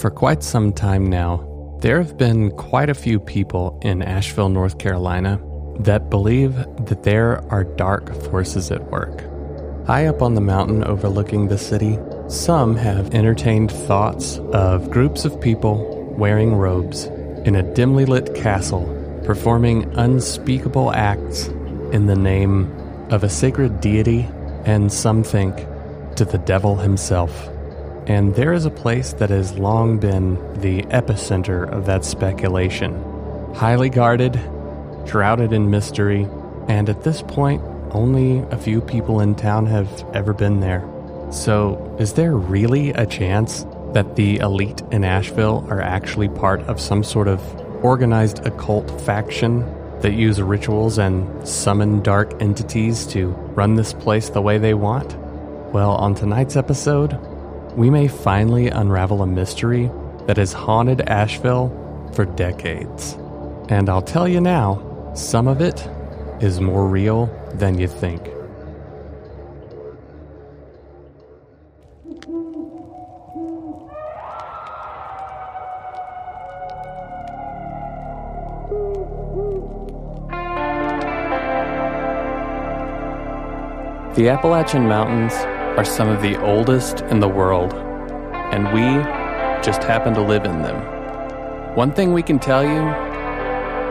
For quite some time now, there have been quite a few people in Asheville, North Carolina, that believe that there are dark forces at work. High up on the mountain overlooking the city, some have entertained thoughts of groups of people wearing robes in a dimly lit castle, performing unspeakable acts in the name of a sacred deity, and some think to the devil himself. And there is a place that has long been the epicenter of that speculation. Highly guarded, shrouded in mystery, and at this point, only a few people in town have ever been there. So, is there really a chance that the elite in Asheville are actually part of some sort of organized occult faction that use rituals and summon dark entities to run this place the way they want? Well, on tonight's episode, we may finally unravel a mystery that has haunted Asheville for decades. And I'll tell you now, some of it is more real than you think. The Appalachian Mountains are some of the oldest in the world, and we just happen to live in them. One thing we can tell you,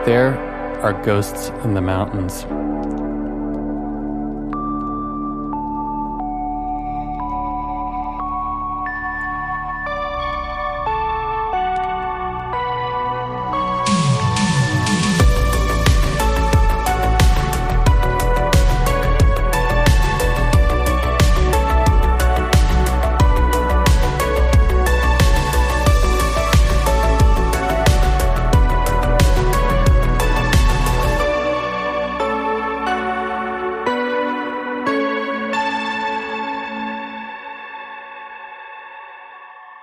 there are ghosts in the mountains.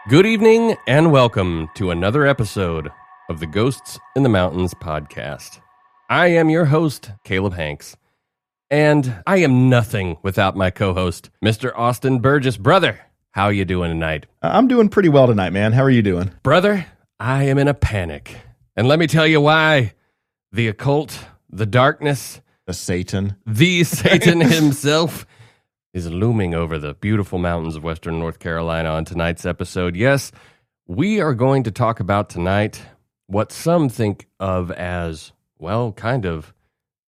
Good evening and welcome to another episode of the Ghosts in the Mountains podcast. I am your host, Caleb Hanks, and I am nothing without my co-host, Mr. Austin Burgess. Brother, how are you doing tonight? I'm doing pretty well tonight, man. How are you doing? Brother, I am in a panic. And let me tell you why. The occult, the darkness, the Satan himself is looming over the beautiful mountains of western North Carolina on tonight's episode. Yes, we are going to talk about tonight what some think of as, well, kind of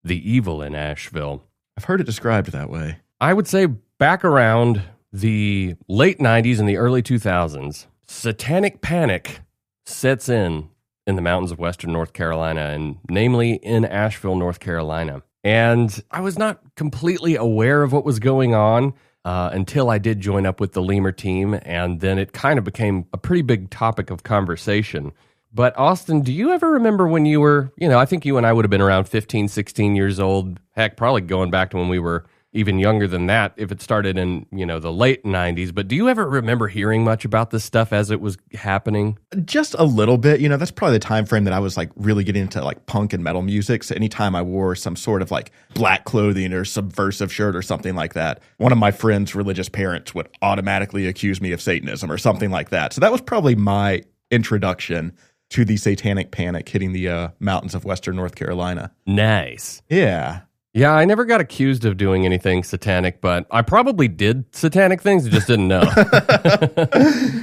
the evil in Asheville. I've heard it described that way. I would say back around the late 90s and the early 2000s, satanic panic sets in the mountains of western North Carolina, and namely in Asheville, North Carolina. And I was not completely aware of what was going on until I did join up with the lemur team, and then it kind of became a pretty big topic of conversation. But Austin, do you ever remember when you were, I think you and I would have been around 15, 16 years old, heck, probably going back to when we were even younger than that, if it started in, the late 90s. But do you ever remember hearing much about this stuff as it was happening? Just a little bit. That's probably the time frame that I was really getting into punk and metal music. So anytime I wore some sort of black clothing or subversive shirt or something like that, one of my friends' religious parents would automatically accuse me of Satanism or something like that. So that was probably my introduction to the satanic panic hitting the mountains of western North Carolina. Nice. Yeah. Yeah, I never got accused of doing anything satanic, but I probably did satanic things, just didn't know.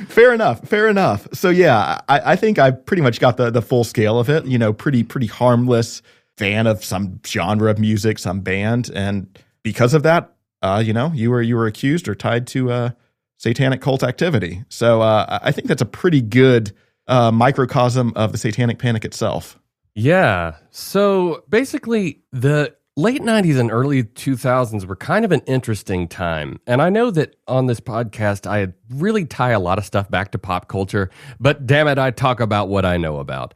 Fair enough. So yeah, I think I pretty much got the full scale of it, pretty harmless fan of some genre of music, some band. And because of that, you were accused or tied to satanic cult activity. So I think that's a pretty good microcosm of the satanic panic itself. Yeah. So basically the late 90s and early 2000s were kind of an interesting time. And I know that on this podcast, I really tie a lot of stuff back to pop culture, but damn it, I talk about what I know about.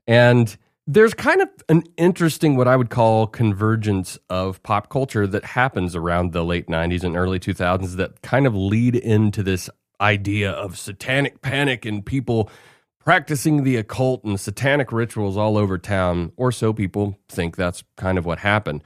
And there's kind of an interesting, what I would call, convergence of pop culture that happens around the late 90s and early 2000s that kind of lead into this idea of satanic panic and people practicing the occult and satanic rituals all over town, or so people think that's kind of what happened.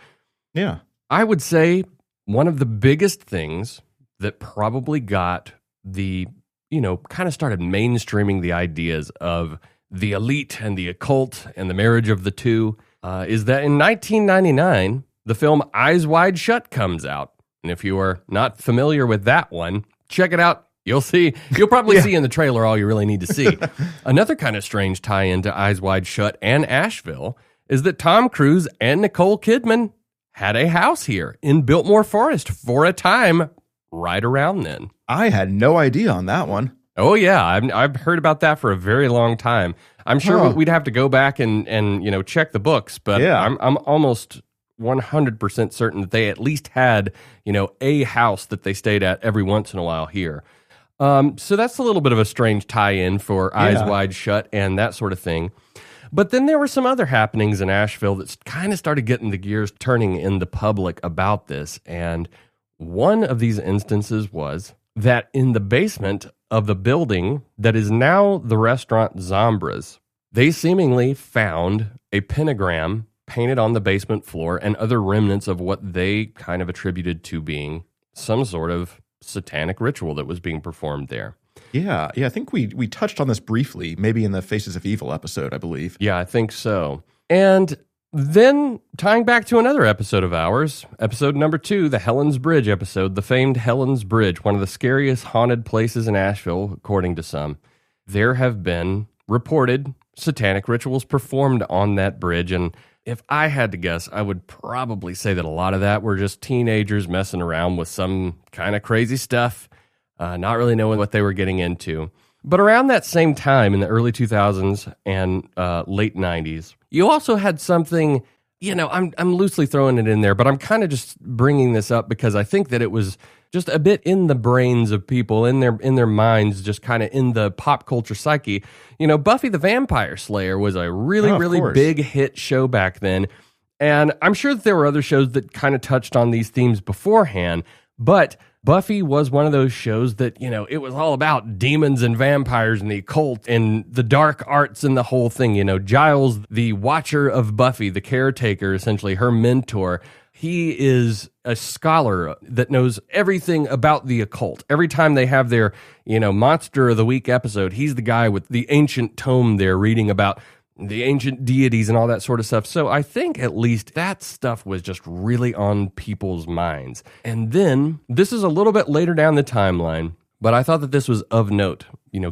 Yeah. I would say one of the biggest things that probably got the kind of started mainstreaming the ideas of the elite and the occult and the marriage of the two, is that in 1999, the film Eyes Wide Shut comes out. And if you are not familiar with that one, check it out. You'll probably see in the trailer all you really need to see. Another kind of strange tie-in to Eyes Wide Shut and Asheville is that Tom Cruise and Nicole Kidman had a house here in Biltmore Forest for a time right around then. I had no idea on that one. Oh, yeah. I've heard about that for a very long time. I'm sure we'd have to go back and check the books, but I'm almost 100% certain that they at least had, a house that they stayed at every once in a while here. So that's a little bit of a strange tie-in for Eyes Wide Shut and that sort of thing. But then there were some other happenings in Asheville that kind of started getting the gears turning in the public about this. And one of these instances was that in the basement of the building that is now the restaurant Zombra's, they seemingly found a pentagram painted on the basement floor and other remnants of what they kind of attributed to being some sort of satanic ritual that was being performed there. Yeah, I think we touched on this briefly, maybe in the Faces of Evil episode, I believe. Yeah, I think so. And then tying back to another episode of ours, episode number 2, the Helen's Bridge episode, the famed Helen's Bridge, one of the scariest haunted places in Asheville, according to some. There have been reported satanic rituals performed on that bridge, and if I had to guess, I would probably say that a lot of that were just teenagers messing around with some kind of crazy stuff, not really knowing what they were getting into. But around that same time, in the early 2000s and late 90s, you also had something, I'm loosely throwing it in there, but I'm kind of just bringing this up because I think that it was just a bit in the brains of people, in their minds, just kind of in the pop culture psyche. Buffy the Vampire Slayer was a really big hit show back then. And I'm sure that there were other shows that kind of touched on these themes beforehand, but Buffy was one of those shows that, it was all about demons and vampires and the occult and the dark arts and the whole thing. Giles, the watcher of Buffy, the caretaker, essentially her mentor, he is a scholar that knows everything about the occult. Every time they have their, Monster of the Week episode, he's the guy with the ancient tome there reading about the ancient deities and all that sort of stuff. So I think at least that stuff was just really on people's minds. And then, this is a little bit later down the timeline, but I thought that this was of note,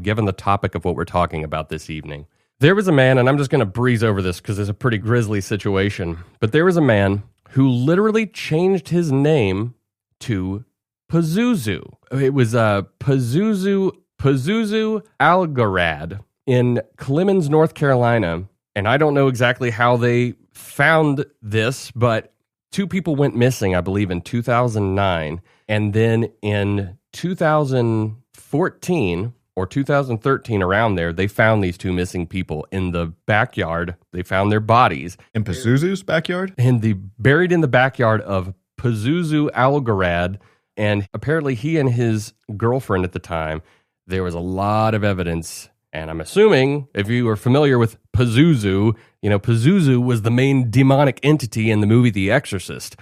given the topic of what we're talking about this evening. There was a man, and I'm just going to breeze over this because it's a pretty grisly situation, but there was a man who literally changed his name to Pazuzu. It was Pazuzu Algarad in Clemens, North Carolina. And I don't know exactly how they found this, but 2 people went missing, I believe, in 2009. And then in 2014 or 2013, around there, they found these 2 missing people in the backyard. They found their bodies. In Pazuzu's backyard? Buried in the backyard of Pazuzu Algarad. And apparently he and his girlfriend at the time, there was a lot of evidence. And I'm assuming, if you are familiar with Pazuzu, Pazuzu was the main demonic entity in the movie The Exorcist.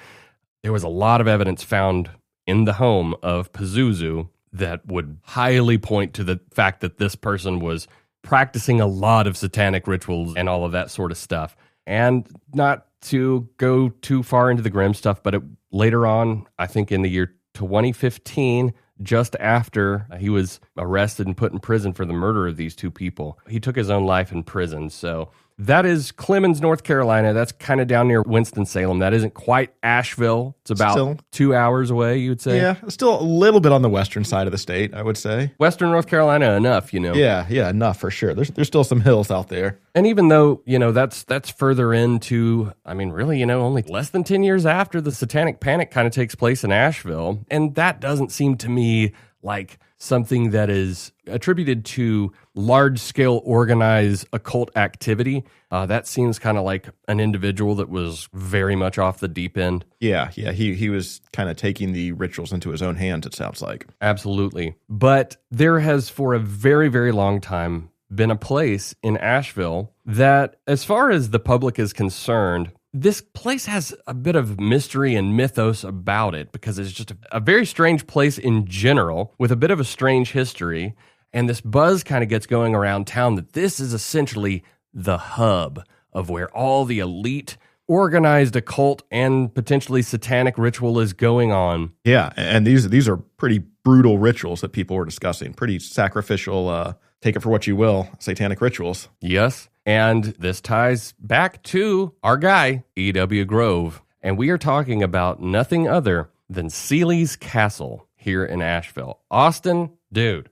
There was a lot of evidence found in the home of Pazuzu that would highly point to the fact that this person was practicing a lot of satanic rituals and all of that sort of stuff. And not to go too far into the grim stuff, but later on, I think in the year 2015, just after he was arrested and put in prison for the murder of these 2 people, he took his own life in prison. So that is Clemens, North Carolina. That's kind of down near Winston-Salem. That isn't quite Asheville. It's about 2 hours away, you would say. Yeah, still a little bit on the western side of the state, I would say. Western North Carolina enough, Yeah, enough for sure. There's still some hills out there. And even though, that's further into, really, only less than 10 years after the Satanic Panic kind of takes place in Asheville. And that doesn't seem to me like something that is attributed to large-scale organized occult activity. That seems kind of like an individual that was very much off the deep end. Yeah, he was kind of taking the rituals into his own hands, it sounds like. Absolutely. But there has, for a very, very long time, been a place in Asheville that, as far as the public is concerned, this place has a bit of mystery and mythos about it because it's just a very strange place in general with a bit of a strange history. And this buzz kind of gets going around town that this is essentially the hub of where all the elite, organized occult and potentially satanic ritual is going on. Yeah, and these are pretty brutal rituals that people were discussing. Pretty sacrificial, take it for what you will, satanic rituals. Yes, and this ties back to our guy, E.W. Grove. And we are talking about nothing other than Seeley's Castle here in Asheville. Austin, dude,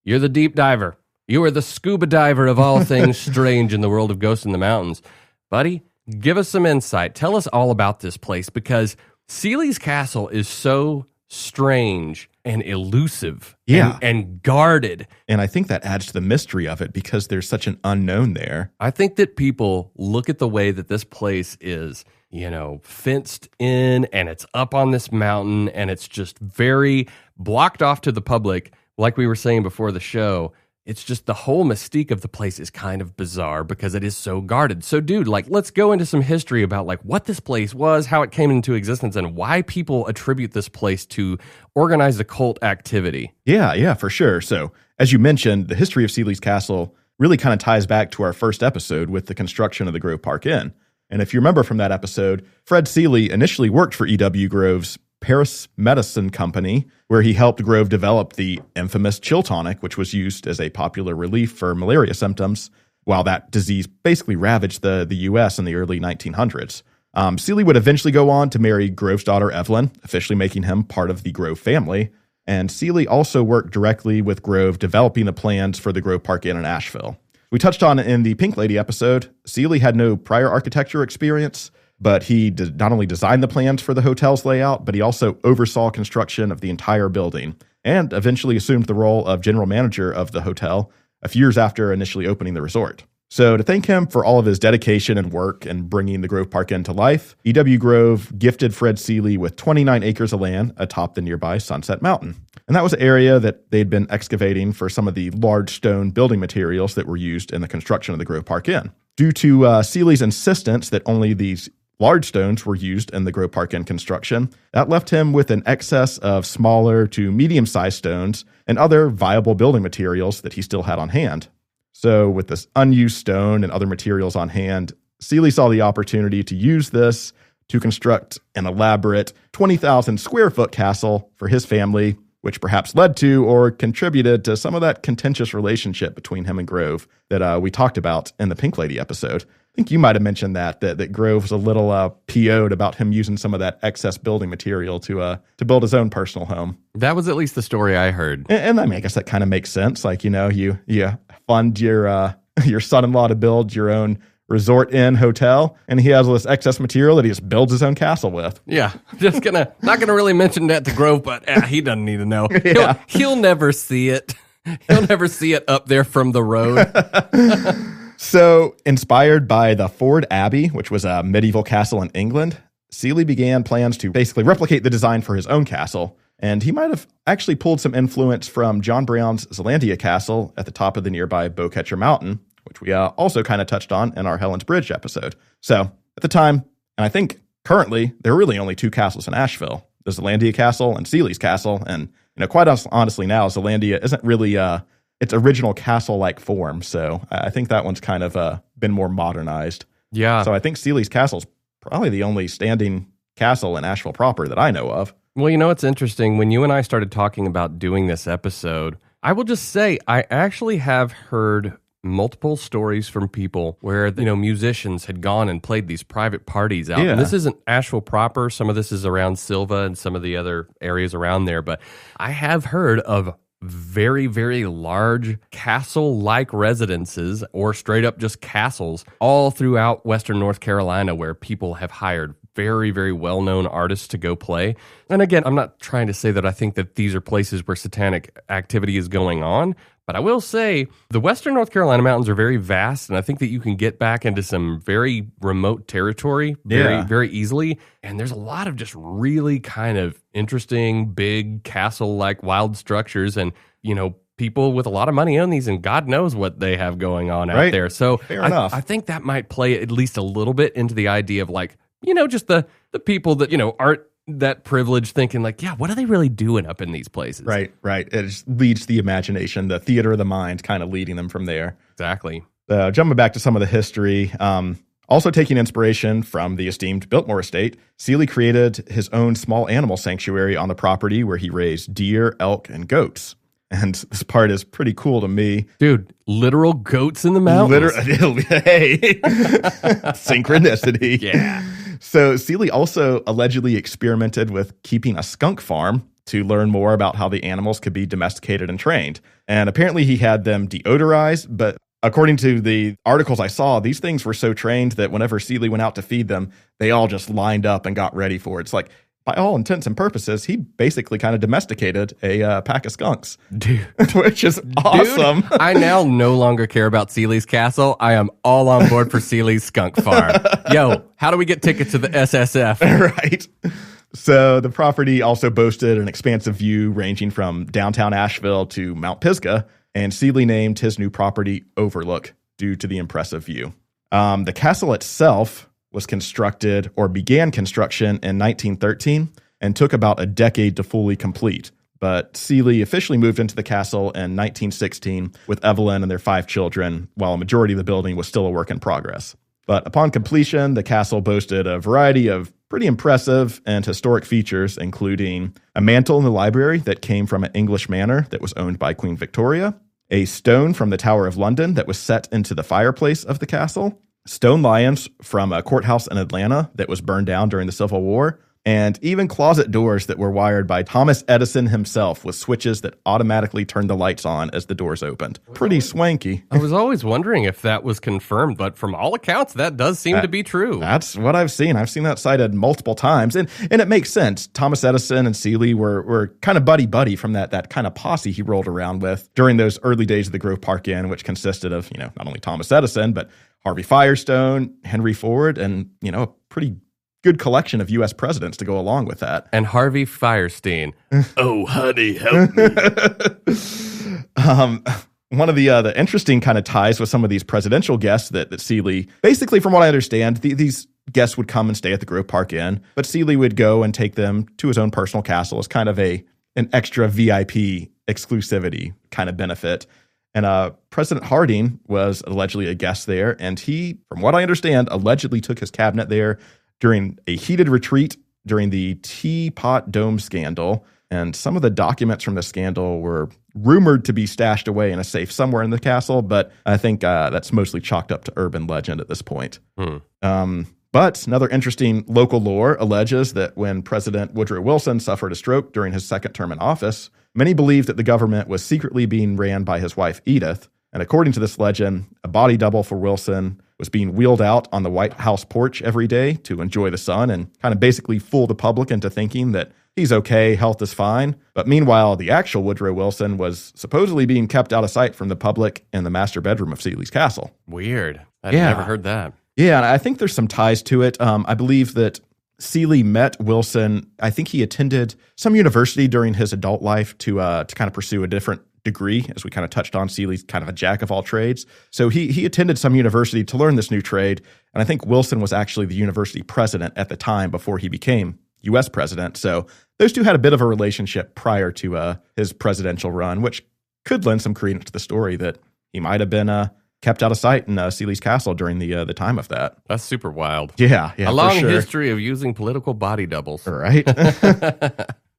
you're the deep diver. You are the scuba diver of all things strange in the world of Ghosts in the Mountains. Buddy, give us some insight. Tell us all about this place, because Seeley's Castle is so strange and elusive and guarded. And I think that adds to the mystery of it because there's such an unknown there. I think that people look at the way that this place is, fenced in, and it's up on this mountain, and it's just very blocked off to the public. Like we were saying before the show, it's just the whole mystique of the place is kind of bizarre because it is so guarded. So, dude, let's go into some history about what this place was, how it came into existence, and why people attribute this place to organized occult activity. Yeah, for sure. So, as you mentioned, the history of Seeley's Castle really kind of ties back to our first episode with the construction of the Grove Park Inn. And if you remember from that episode, Fred Seeley initially worked for E.W. Grove's Paris Medicine Company, where he helped Grove develop the infamous chill tonic, which was used as a popular relief for malaria symptoms, while that disease basically ravaged the U.S. in the early 1900s. Seeley would eventually go on to marry Grove's daughter Evelyn, officially making him part of the Grove family. And Seeley also worked directly with Grove, developing the plans for the Grove Park Inn in Asheville. We touched on it in the Pink Lady episode. Seeley had no prior architecture experience, but he did not only design the plans for the hotel's layout, but he also oversaw construction of the entire building and eventually assumed the role of general manager of the hotel a few years after initially opening the resort. So to thank him for all of his dedication and work in bringing the Grove Park Inn to life, E.W. Grove gifted Fred Seeley with 29 acres of land atop the nearby Sunset Mountain. And that was an area that they'd been excavating for some of the large stone building materials that were used in the construction of the Grove Park Inn. Due to Seeley's insistence that only these large stones were used in the Grove Park Inn construction, that left him with an excess of smaller to medium-sized stones and other viable building materials that he still had on hand. So with this unused stone and other materials on hand, Seeley saw the opportunity to use this to construct an elaborate 20,000 square foot castle for his family, which perhaps led to or contributed to some of that contentious relationship between him and Grove that we talked about in the Pink Lady episode. I think you might have mentioned that Grove was a little PO'd about him using some of that excess building material to build his own personal home. That was at least the story I heard. And I mean, I guess that kind of makes sense. You fund your son-in-law to build your own resort inn hotel, and he has all this excess material that he just builds his own castle with. Yeah, not gonna really mention that to Grove, but he doesn't need to know. Yeah. He'll never see it. He'll never see it up there from the road. So, inspired by the Ford Abbey, which was a medieval castle in England, Seeley began plans to basically replicate the design for his own castle. And he might have actually pulled some influence from John Brown's Zealandia Castle at the top of the nearby Bowcatcher Mountain, which we also kind of touched on in our Helen's Bridge episode. So, at the time, and I think currently, there are really only two castles in Asheville, the Zealandia Castle and Seeley's Castle. And quite honestly now, Zealandia isn't really its original castle-like form. So I think that one's kind of been more modernized. Yeah. So I think Seeley's Castle's probably the only standing castle in Asheville proper that I know of. Well, it's interesting. When you and I started talking about doing this episode, I will just say I actually have heard multiple stories from people where, musicians had gone and played these private parties out. Yeah. And this isn't Asheville proper. Some of this is around Silva and some of the other areas around there. But I have heard of very, very large castle-like residences or straight up just castles all throughout Western North Carolina where people have hired very, very well-known artists to go play. And again, I'm not trying to say that I think that these are places where satanic activity is going on, but I will say the Western North Carolina mountains are very vast, and I think that you can get back into some very remote territory very easily. And there's a lot of just really kind of interesting, big castle-like wild structures, and people with a lot of money own these, and God knows what they have going on out there. So Fair enough. I think that might play at least a little bit into the idea of just the people that aren't that privilege thinking like, yeah, what are they really doing up in these places? Right. It just leads the imagination, the theater of the mind, kind of leading them from there. Exactly. Jumping back to some of the history, also taking inspiration from the esteemed Biltmore estate, Seeley created his own small animal sanctuary on the property where he raised deer, elk, and goats. And this part is pretty cool to me. Dude, literal goats in the mountains. Hey, synchronicity. Yeah. So Seeley also allegedly experimented with keeping a skunk farm to learn more about how the animals could be domesticated and trained. And apparently he had them deodorized, but according to the articles I saw, these things were so trained that whenever Seeley went out to feed them, they all just lined up and got ready for it. It's like, by all intents and purposes, he basically kind of domesticated a pack of skunks. Dude. Which is awesome. Dude, I now no longer care about Seeley's castle. I am all on board for Seeley's skunk farm. Yo, how do we get tickets to the SSF? Right. So the property also boasted an expansive view ranging from downtown Asheville to Mount Pisgah, and Seeley named his new property Overlook due to the impressive view. The castle itself was constructed or began construction in 1913 and took about a decade to fully complete. But Seeley officially moved into the castle in 1916 with Evelyn and their 5 children, while a majority of the building was still a work in progress. But upon completion, the castle boasted a variety of pretty impressive and historic features, including a mantle in the library that came from an English manor that was owned by Queen Victoria, a stone from the Tower of London that was set into the fireplace of the castle, stone lions from a courthouse in Atlanta that was burned down during the Civil War, and even closet doors that were wired by Thomas Edison himself with switches that automatically turned the lights on as the doors opened. Pretty swanky. I was always wondering if that was confirmed, but from all accounts, that does seem to be true. That's what I've seen. I've seen that cited multiple times, and it makes sense. Thomas Edison and Seeley were kind of buddy-buddy from that kind of posse he rolled around with during those early days of the Grove Park Inn, which consisted of, not only Thomas Edison, but Harvey Firestone, Henry Ford, and, a pretty good collection of U.S. presidents to go along with that. And Harvey Firestein. Oh, honey, help me. One of the interesting kind of ties with some of these presidential guests that Seeley, basically from what I understand, these guests would come and stay at the Grove Park Inn, but Seeley would go and take them to his own personal castle as kind of an extra VIP exclusivity kind of benefit. And President Harding was allegedly a guest there, and he, from what I understand, allegedly took his cabinet there during a heated retreat during the Teapot Dome scandal. And some of the documents from the scandal were rumored to be stashed away in a safe somewhere in the castle, but I think that's mostly chalked up to urban legend at this point. But another interesting local lore alleges that when President Woodrow Wilson suffered a stroke during his second term in office, many believed that the government was secretly being ran by his wife, Edith. And according to this legend, a body double for Wilson was being wheeled out on the White House porch every day to enjoy the sun and kind of basically fool the public into thinking that he's okay, health is fine. But meanwhile, the actual Woodrow Wilson was supposedly being kept out of sight from the public in the master bedroom of Seeley's castle. Weird. I've never heard that. Yeah, and I think there's some ties to it. I believe that Seeley met Wilson. I think he attended some university during his adult life to kind of pursue a different degree, as we kind of touched on. Seeley's kind of a jack of all trades. So he attended some university to learn this new trade, and I think Wilson was actually the university president at the time before he became U.S. president. So those two had a bit of a relationship prior to his presidential run, which could lend some credence to the story that he might have been kept out of sight in Seeley's castle during the time of that. That's super wild. Yeah, a long history of using political body doubles. Right.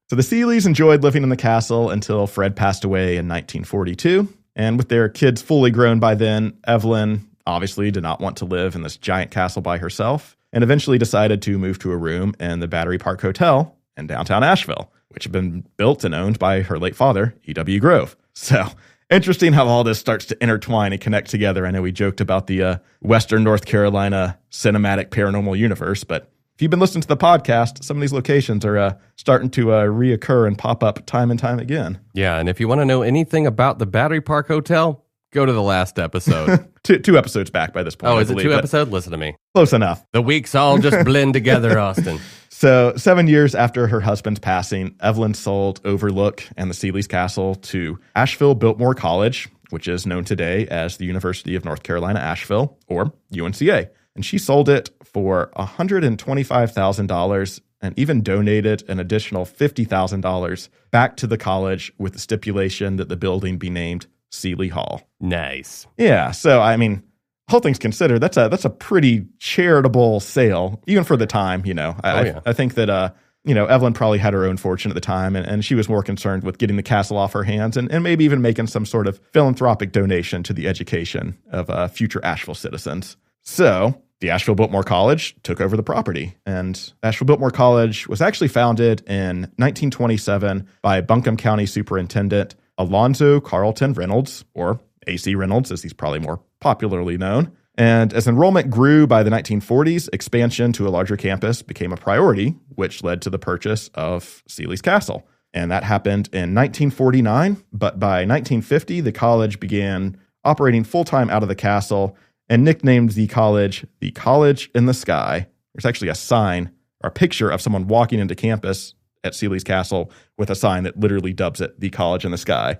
So the Seeleys enjoyed living in the castle until Fred passed away in 1942. And with their kids fully grown by then, Evelyn obviously did not want to live in this giant castle by herself and eventually decided to move to a room in the Battery Park Hotel in downtown Asheville, which had been built and owned by her late father, E.W. Grove. So interesting how all this starts to intertwine and connect together. I know we joked about the Western North Carolina cinematic paranormal universe, but if you've been listening to the podcast, some of these locations are starting to reoccur and pop up time and time again. Yeah, and if you want to know anything about the Battery Park Hotel, go to the last episode. two episodes back by this point. Oh, is it 2 episodes? Listen to me. Close enough. The weeks all just blend together, Austin. So 7 years after her husband's passing, Evelyn sold Overlook and the Seeley's Castle to Asheville Biltmore College, which is known today as the University of North Carolina, Asheville, or UNCA. and she sold it for $125,000 and even donated an additional $50,000 back to the college with the stipulation that the building be named Seeley Hall. Nice. Yeah, so I mean, whole things considered, that's a pretty charitable sale, even for the time. I think that Evelyn probably had her own fortune at the time, and she was more concerned with getting the castle off her hands and maybe even making some sort of philanthropic donation to the education of future Asheville citizens. So the Asheville Biltmore College took over the property, and Asheville Biltmore College was actually founded in 1927 by Buncombe County Superintendent Alonzo Carlton Reynolds, or A.C. Reynolds, as he's probably more popularly known. And as enrollment grew by the 1940s, expansion to a larger campus became a priority, which led to the purchase of Seeley's Castle. And that happened in 1949, but by 1950, the college began operating full-time out of the castle and nicknamed the College in the Sky. There's actually a sign or a picture of someone walking into campus at Seeley's Castle with a sign that literally dubs it the College in the Sky.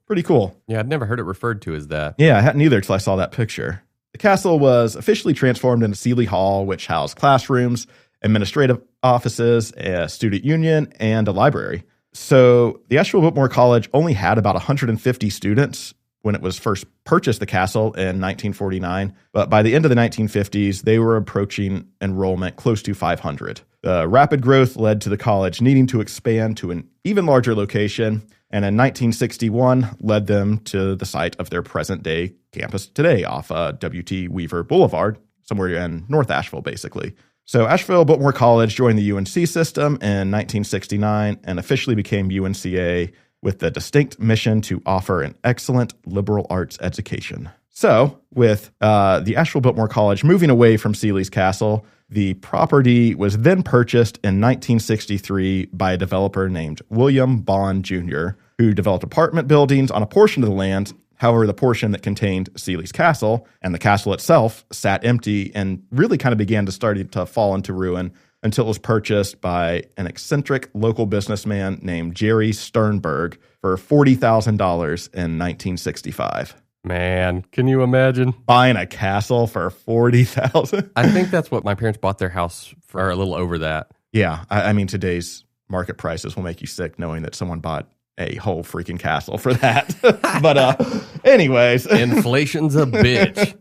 Pretty cool. Yeah, I'd never heard it referred to as that. Yeah, I hadn't either until I saw that picture. The castle was officially transformed into Seeley Hall, which housed classrooms, administrative offices, a student union, and a library. So the Asheville Biltmore College only had about 150 students when it was first purchased the castle in 1949. But by the end of the 1950s, they were approaching enrollment close to 500. The rapid growth led to the college needing to expand to an even larger location, and in 1961 led them to the site of their present-day campus today off W.T. Weaver Boulevard, somewhere in North Asheville, basically. So Asheville Biltmore College joined the UNC system in 1969 and officially became UNCA with the distinct mission to offer an excellent liberal arts education. So with the Asheville Biltmore College moving away from Seeley's Castle, the property was then purchased in 1963 by a developer named William Bond Jr., who developed apartment buildings on a portion of the land. However, the portion that contained Seeley's Castle and the castle itself sat empty and really kind of began to fall into ruin until it was purchased by an eccentric local businessman named Jerry Sternberg for $40,000 in 1965. Man, can you imagine? Buying a castle for $40,000? I think that's what my parents bought their house for, or a little over that. Yeah, I mean, today's market prices will make you sick knowing that someone bought a whole freaking castle for that. But anyways. Inflation's a bitch.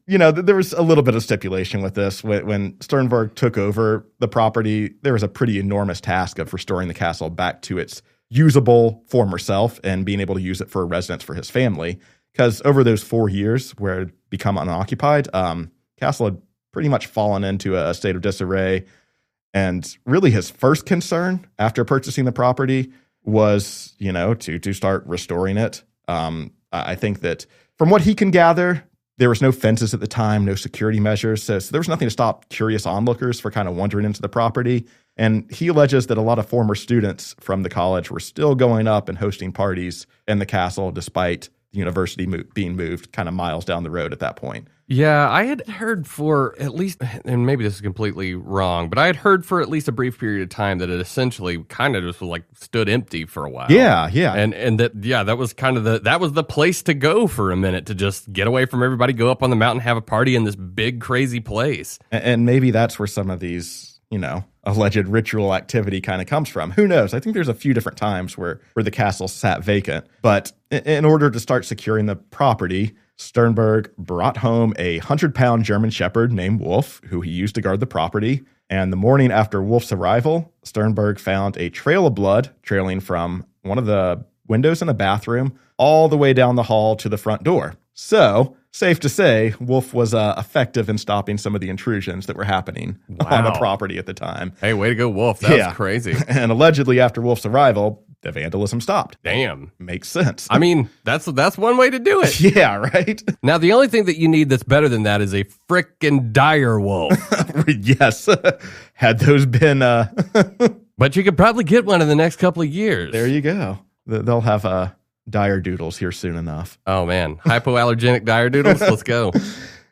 There was a little bit of stipulation with this. When Sternberg took over the property, there was a pretty enormous task of restoring the castle back to its usable former self and being able to use it for a residence for his family. Because over those 4 years where it had become unoccupied, castle had pretty much fallen into a state of disarray. And really his first concern after purchasing the property was, to start restoring it. I think that from what he can gather, there was no fences at the time, no security measures. So there was nothing to stop curious onlookers for kind of wandering into the property. And he alleges that a lot of former students from the college were still going up and hosting parties in the castle, despite the university being moved kind of miles down the road at that point. Yeah, I had heard for at least, and maybe this is completely wrong, but I had heard for at least a brief period of time that it essentially kind of just stood empty for a while. Yeah. And that was kind of that was the place to go for a minute, to just get away from everybody, go up on the mountain, have a party in this big, crazy place. And maybe that's where some of these, alleged ritual activity kind of comes from. Who knows? I think there's a few different times where the castle sat vacant. But in order to start securing the property, Sternberg brought home a 100-pound German Shepherd named Wolf, who he used to guard the property. And the morning after Wolf's arrival, Sternberg found a trail of blood trailing from one of the windows in the bathroom all the way down the hall to the front door. So, safe to say, Wolf was effective in stopping some of the intrusions that were happening on the property at the time. Hey, way to go, Wolf. That's crazy. And allegedly, after Wolf's arrival, the vandalism stopped. Damn. Makes sense. I mean, that's one way to do it. Yeah, right? Now, the only thing that you need that's better than that is a frickin' dire wolf. Yes. Had those been... But you could probably get one in the next couple of years. There you go. They'll have dire doodles here soon enough. Oh, man. Hypoallergenic dire doodles? Let's go.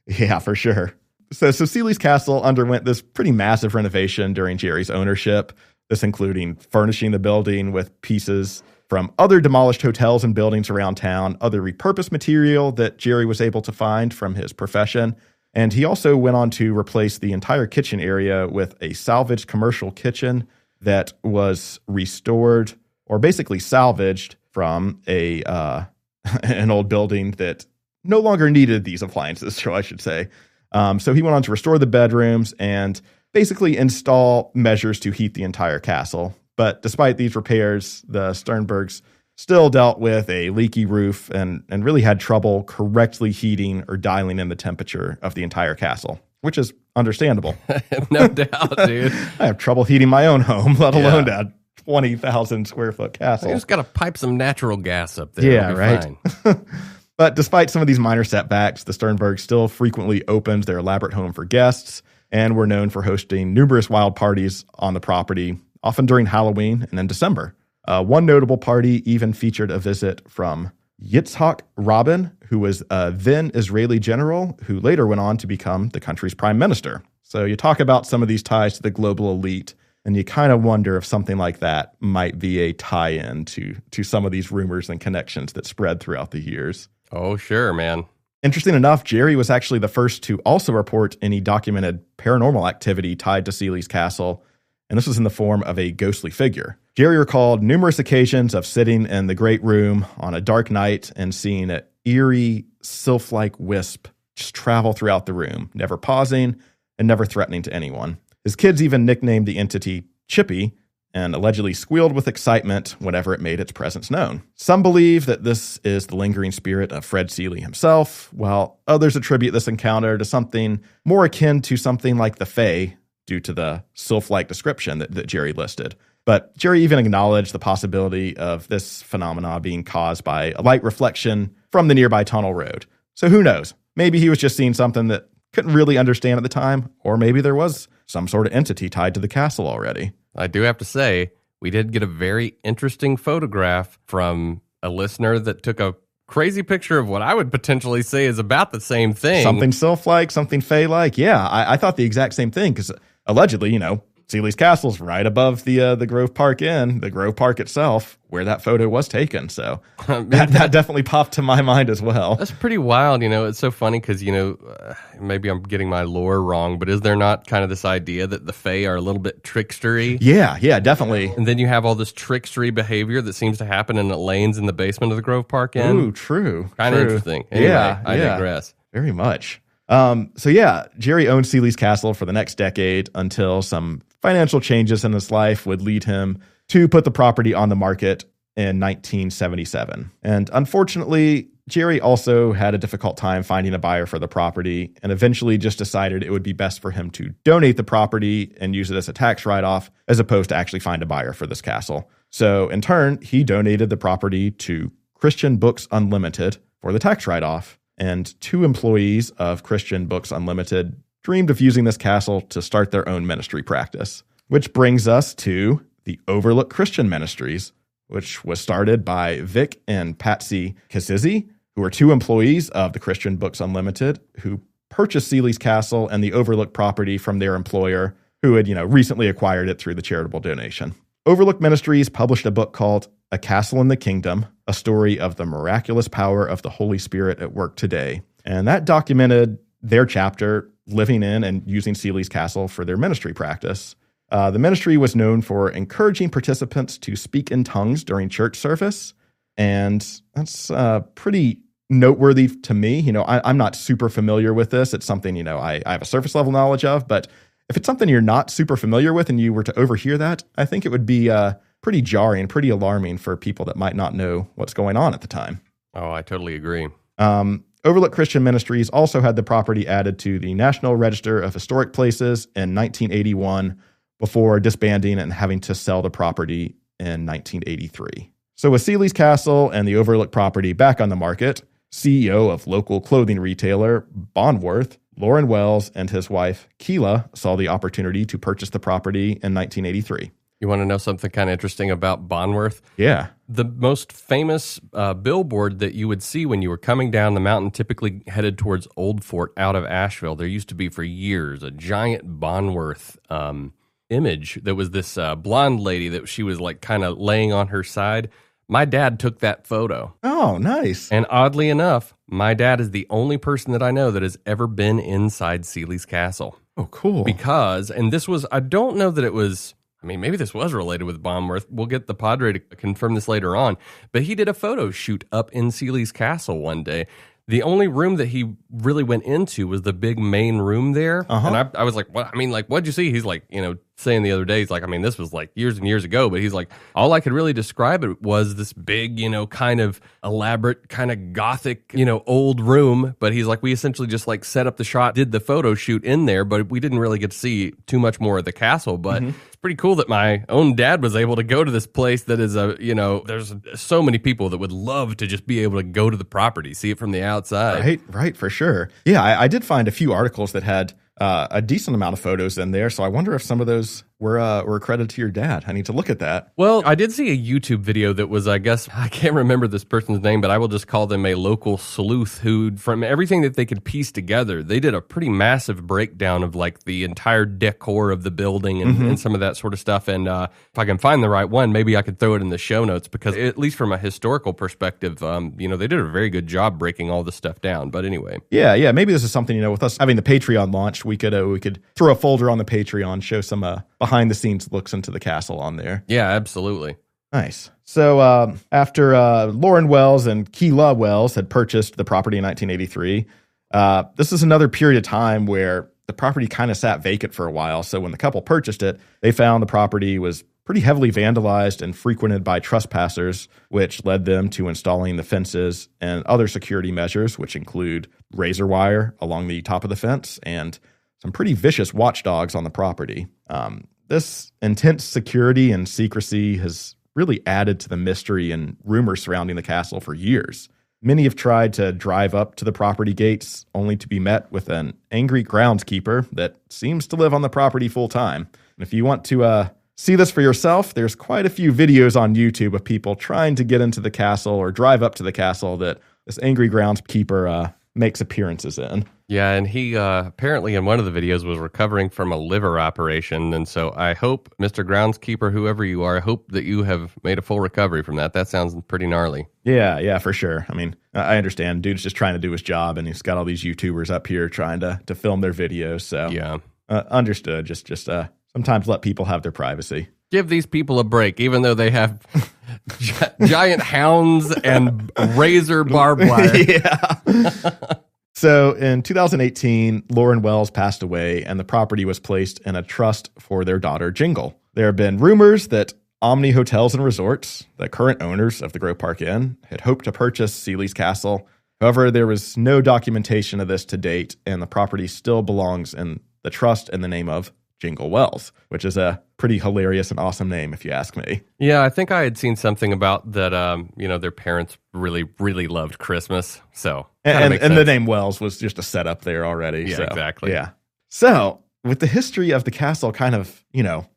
Yeah, for sure. So Seeley's Castle underwent this pretty massive renovation during Jerry's ownership. This including furnishing the building with pieces from other demolished hotels and buildings around town, other repurposed material that Jerry was able to find from his profession, And he also went on to replace the entire kitchen area with a salvaged commercial kitchen that was restored or basically salvaged from an old building that no longer needed these appliances, so I should say. So he went on to restore the bedrooms and basically install measures to heat the entire castle. But despite these repairs, the Sternbergs still dealt with a leaky roof and really had trouble correctly heating or dialing in the temperature of the entire castle, which is understandable. No doubt, dude. I have trouble heating my own home, let alone that 20,000 square foot castle. You just got to pipe some natural gas up there. Yeah, right. But despite some of these minor setbacks, the Sternbergs still frequently opened their elaborate home for guests and were known for hosting numerous wild parties on the property, often during Halloween and in December. One notable party even featured a visit from Yitzhak Rabin, who was a then Israeli general who later went on to become the country's prime minister. So you talk about some of these ties to the global elite, and you kind of wonder if something like that might be a tie-in to some of these rumors and connections that spread throughout the years. Oh, sure, man. Interesting enough, Jerry was actually the first to also report any documented paranormal activity tied to Seeley's Castle, and this was in the form of a ghostly figure. Jerry recalled numerous occasions of sitting in the great room on a dark night and seeing an eerie, sylph-like wisp just travel throughout the room, never pausing and never threatening to anyone. His kids even nicknamed the entity Chippy and allegedly squealed with excitement whenever it made its presence known. Some believe that this is the lingering spirit of Fred Seeley himself, while others attribute this encounter to something more akin to something like the Fae, due to the sylph-like description that Jerry listed. But Jerry even acknowledged the possibility of this phenomena being caused by a light reflection from the nearby tunnel road. So who knows? Maybe he was just seeing something that couldn't really understand at the time, or maybe there was some sort of entity tied to the castle already. I do have to say, we did get a very interesting photograph from a listener that took a crazy picture of what I would potentially say is about the same thing. Something sylph-like, something Fae-like. Yeah, I thought the exact same thing, because allegedly, Seeley's Castle's right above the Grove Park Inn, the Grove Park itself, where that photo was taken. So that definitely popped to my mind as well. That's pretty wild. It's so funny because, maybe I'm getting my lore wrong, but is there not kind of this idea that the Fae are a little bit trickstery? Yeah, definitely. And then you have all this trickstery behavior that seems to happen in the lanes in the basement of the Grove Park Inn. Ooh, true. Kind of interesting. Anyway, I digress. Very much. Jerry owned Seeley's Castle for the next decade until some financial changes in his life would lead him to put the property on the market in 1977. And unfortunately, Jerry also had a difficult time finding a buyer for the property and eventually just decided it would be best for him to donate the property and use it as a tax write-off as opposed to actually find a buyer for this castle. So in turn, he donated the property to Christian Books Unlimited for the tax write-off. And 2 employees of Christian Books Unlimited dreamed of using this castle to start their own ministry practice, which brings us to the Overlook Christian Ministries, which was started by Vic and Patsy Kazizi, who were 2 employees of the Christian Books Unlimited, who purchased Seeley's Castle and the Overlook property from their employer, who had, recently acquired it through the charitable donation. Overlook Ministries published a book called A Castle in the Kingdom, a story of the miraculous power of the Holy Spirit at work today. And that documented their chapter living in and using Seeley's Castle for their ministry practice. The ministry was known for encouraging participants to speak in tongues during church service. And that's pretty noteworthy to me. I'm not super familiar with this. It's something, I have a surface level knowledge of, but if it's something you're not super familiar with and you were to overhear that, I think it would be pretty jarring, pretty alarming for people that might not know what's going on at the time. Oh, I totally agree. Overlook Christian Ministries also had the property added to the National Register of Historic Places in 1981 before disbanding and having to sell the property in 1983. So with Seeley's Castle and the Overlook property back on the market, CEO of local clothing retailer Bonworth, Lauren Wells, and his wife Keela saw the opportunity to purchase the property in 1983. You want to know something kind of interesting about Bonworth? Yeah. The most famous billboard that you would see when you were coming down the mountain, typically headed towards Old Fort out of Asheville, there used to be for years a giant Bonworth image that was this blonde lady that she was like kind of laying on her side. my dad took that photo. Oh, nice. And oddly enough, my dad is the only person that I know that has ever been inside Sealy's castle. Oh, cool. Because, and this was, I don't know that it was, I mean, maybe this was related with Baumworth. We'll get the Padre to confirm this later on. But he did a photo shoot up in Sealy's castle one day. The only room that he really went into was the big main room there. And I was like, what? I mean, like, what'd you see? He's like, saying the other day, he's like, I mean, this was like years and years ago, but he's like, all I could really describe it was this big, kind of elaborate, kind of gothic, old room. But he's like, we essentially just like set up the shot, did the photo shoot in there, but we didn't really get to see too much more of the castle. But it's pretty cool that my own dad was able to go to this place that is there's so many people that would love to just be able to go to the property, see it from the outside. Right, for sure. Yeah, I did find a few articles that had a decent amount of photos in there, so I wonder if some of those were credited to your dad. I need to look at that. Well, I did see a YouTube video that was, I guess, I can't remember this person's name, but I will just call them a local sleuth who, from everything that they could piece together, they did a pretty massive breakdown of like the entire decor of the building and some of that sort of stuff. And if I can find the right one, maybe I could throw it in the show notes because at least from a historical perspective, they did a very good job breaking all this stuff down. But anyway. Yeah. Maybe this is something, with us having the Patreon launched, we could throw a folder on the Patreon, show some behind the scenes looks into the castle on there. Yeah, absolutely. Nice. So after Lauren Wells and Keela Wells had purchased the property in 1983, this is another period of time where the property kind of sat vacant for a while. So when the couple purchased it, they found the property was pretty heavily vandalized and frequented by trespassers, which led them to installing the fences and other security measures, which include razor wire along the top of the fence and some pretty vicious watchdogs on the property. This intense security and secrecy has really added to the mystery and rumors surrounding the castle for years. Many have tried to drive up to the property gates only to be met with an angry groundskeeper that seems to live on the property full time. And if you want to see this for yourself, there's quite a few videos on YouTube of people trying to get into the castle or drive up to the castle that this angry groundskeeper makes appearances in. Yeah, and he apparently in one of the videos was recovering from a liver operation. And so I hope, Mr. Groundskeeper, whoever you are, I hope that you have made a full recovery from that. That sounds pretty gnarly. Yeah, for sure. I mean, I understand. Dude's just trying to do his job, and he's got all these YouTubers up here trying to film their videos. So yeah, understood. Just sometimes let people have their privacy. Give these people a break, even though they have giant hounds and razor barbed wire. Yeah. So in 2018, Lauren Wells passed away, and the property was placed in a trust for their daughter, Jingle. There have been rumors that Omni Hotels and Resorts, the current owners of the Grove Park Inn, had hoped to purchase Sealy's Castle. However, there was no documentation of this to date, and the property still belongs in the trust in the name of Jingle Wells, which is a pretty hilarious and awesome name, if you ask me. Yeah, I think I had seen something about that, their parents really, really loved Christmas. So, and the name Wells was just a setup there already. Yeah, so, exactly. Yeah. So, with the history of the castle kind of,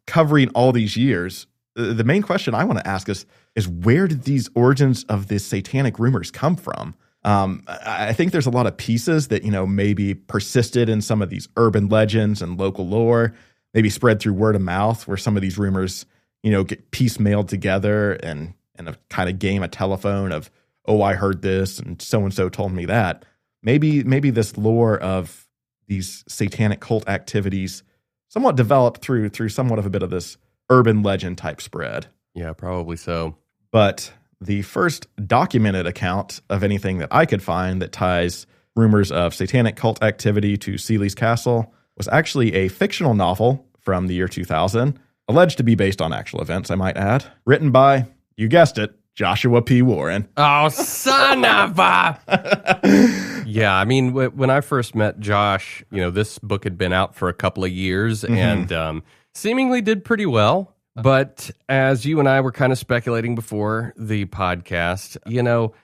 covering all these years, the main question I want to ask is where did these origins of the satanic rumors come from? I think there's a lot of pieces that, maybe persisted in some of these urban legends and local lore, maybe spread through word of mouth where some of these rumors, get piecemealed together and a kind of game of telephone of, oh, I heard this and so told me that. Maybe this lore of these satanic cult activities somewhat developed through somewhat of a bit of this urban legend type spread. Yeah, probably so. But the first documented account of anything that I could find that ties rumors of satanic cult activity to Sealy's Castle was actually a fictional novel from the year 2000, alleged to be based on actual events, I might add, written by, you guessed it, Joshua P. Warren. Oh, son of a... Yeah, I mean, when I first met Josh, this book had been out for a couple of years and seemingly did pretty well. But as you and I were kind of speculating before the podcast,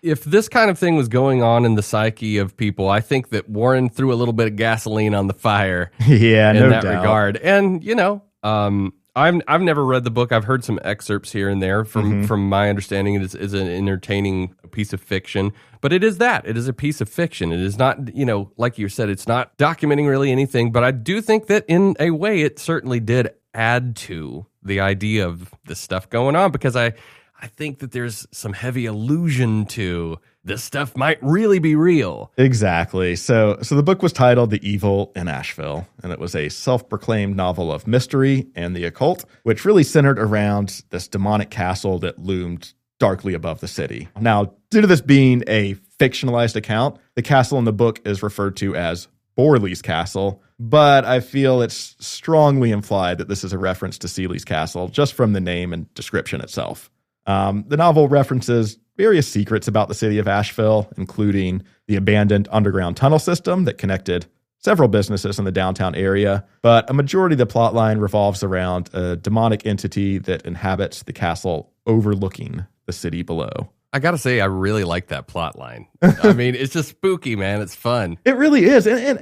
if this kind of thing was going on in the psyche of people, I think that Warren threw a little bit of gasoline on the fire. Yeah, in no that doubt. regard. And I've never read the book. I've heard some excerpts here and there. From my understanding, it is an entertaining piece of fiction. But it is that. It is a piece of fiction. It is not, like you said, it's not documenting really anything. But I do think that in a way, it certainly did add to the idea of this stuff going on, because I I think that there's some heavy allusion to this stuff might really be real. Exactly. So the book was titled The Evil in Asheville, and it was a self-proclaimed novel of mystery and the occult, which really centered around this demonic castle that loomed darkly above the city. Now, due to this being a fictionalized account, the castle in the book is referred to as Borley's Castle, but I feel it's strongly implied that this is a reference to Seeley's Castle just from the name and description itself. The novel references various secrets about the city of Asheville, including the abandoned underground tunnel system that connected several businesses in the downtown area, but a majority of the plotline revolves around a demonic entity that inhabits the castle overlooking the city below. I gotta say, I really like that plot line. I mean, it's just spooky, man. It's fun. It really is, and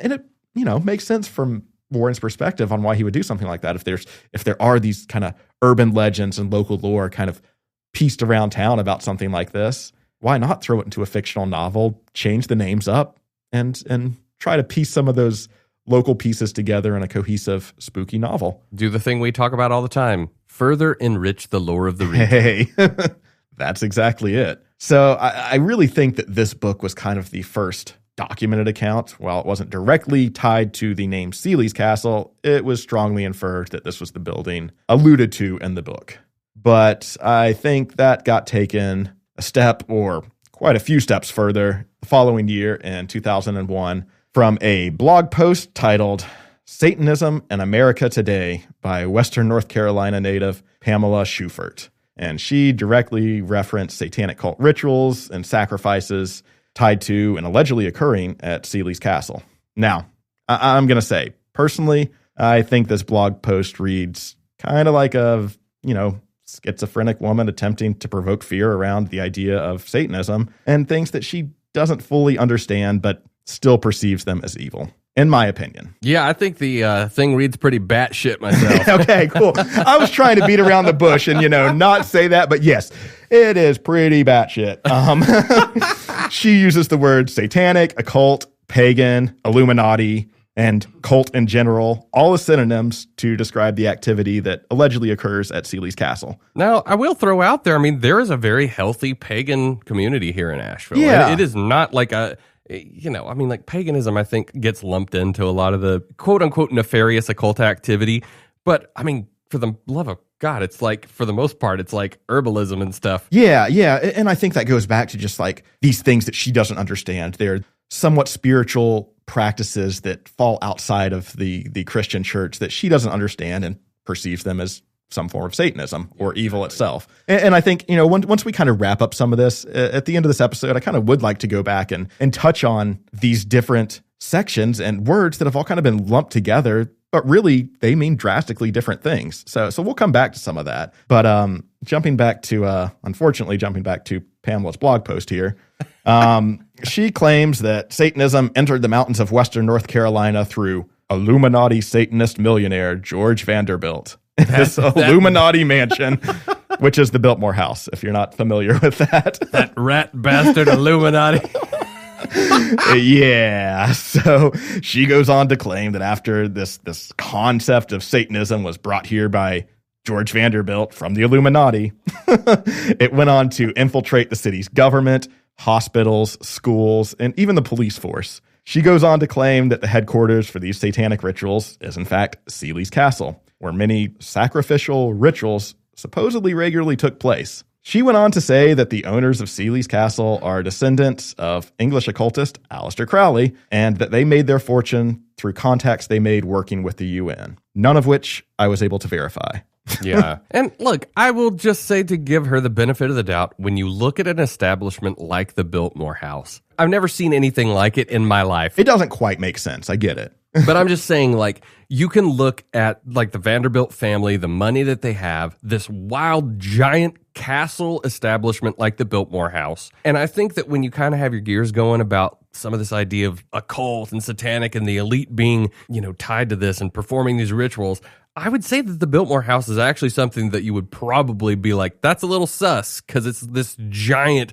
it makes sense from Warren's perspective on why he would do something like that. If there are these kind of urban legends and local lore kind of pieced around town about something like this, why not throw it into a fictional novel, change the names up, and try to piece some of those local pieces together in a cohesive, spooky novel. Do the thing we talk about all the time. Further enrich the lore of the region. Hey, that's exactly it. So I really think that this book was kind of the first documented account. While it wasn't directly tied to the name Seeley's Castle, it was strongly inferred that this was the building alluded to in the book. But I think that got taken a step, or quite a few steps further, the following year in 2001 from a blog post titled Satanism in America Today by Western North Carolina native Pamela Schufert. And she directly referenced satanic cult rituals and sacrifices tied to and allegedly occurring at Seeley's Castle. Now, I'm going to say, personally, I think this blog post reads kind of like a, schizophrenic woman attempting to provoke fear around the idea of Satanism and things that she doesn't fully understand but still perceives them as evil, in my opinion. Yeah, I think the thing reads pretty batshit myself. Okay, cool. I was trying to beat around the bush and, not say that, but yes, it is pretty batshit. She uses the words satanic, occult, pagan, Illuminati, and cult in general, all as synonyms to describe the activity that allegedly occurs at Seeley's Castle. Now, I will throw out there, there is a very healthy pagan community here in Asheville. Yeah. It is not like paganism, I think, gets lumped into a lot of the quote-unquote nefarious occult activity. But, for the love of God, it's like, for the most part, it's like herbalism and stuff. Yeah. And I think that goes back to just like these things that she doesn't understand. They're somewhat spiritual practices that fall outside of the Christian church that she doesn't understand and perceives them as some form of Satanism or evil itself. And I think, once we kind of wrap up some of this, at the end of this episode, I kind of would like to go back and touch on these different sections and words that have all kind of been lumped together, but really they mean drastically different things. So we'll come back to some of that. But jumping back to Pamela's blog post here, she claims that Satanism entered the mountains of Western North Carolina through Illuminati Satanist millionaire George Vanderbilt. This Illuminati mansion, which is the Biltmore House, if you're not familiar with that. That rat bastard Illuminati. Yeah. So she goes on to claim that after this concept of Satanism was brought here by George Vanderbilt from the Illuminati, it went on to infiltrate the city's government, hospitals, schools, and even the police force. She goes on to claim that the headquarters for these satanic rituals is, in fact, Seeley's Castle, where many sacrificial rituals supposedly regularly took place. She went on to say that the owners of Seeley's Castle are descendants of English occultist Aleister Crowley, and that they made their fortune through contacts they made working with the UN, none of which I was able to verify. Yeah. And look, I will just say, to give her the benefit of the doubt, when you look at an establishment like the Biltmore House, I've never seen anything like it in my life. It doesn't quite make sense. I get it. But I'm just saying, you can look at, the Vanderbilt family, the money that they have, this wild, giant castle establishment like the Biltmore House. And I think that when you kind of have your gears going about some of this idea of occult and satanic and the elite being, tied to this and performing these rituals, I would say that the Biltmore House is actually something that you would probably be like, that's a little sus, because it's this giant,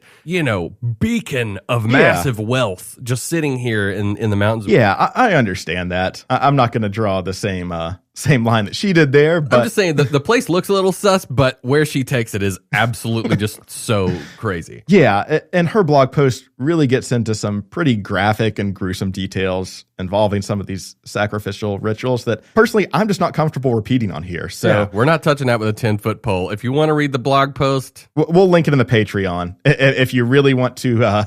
beacon of massive wealth just sitting here in the mountains. Yeah, I understand that. I'm not going to draw the same same line that she did there. But I'm just saying the place looks a little sus, but where she takes it is absolutely just so crazy. Yeah, and her blog post really gets into some pretty graphic and gruesome details involving some of these sacrificial rituals that, personally, I'm just not comfortable repeating on here. So yeah, we're not touching that with a 10-foot pole. If you want to read the blog post, we'll link it in the Patreon. If you really want to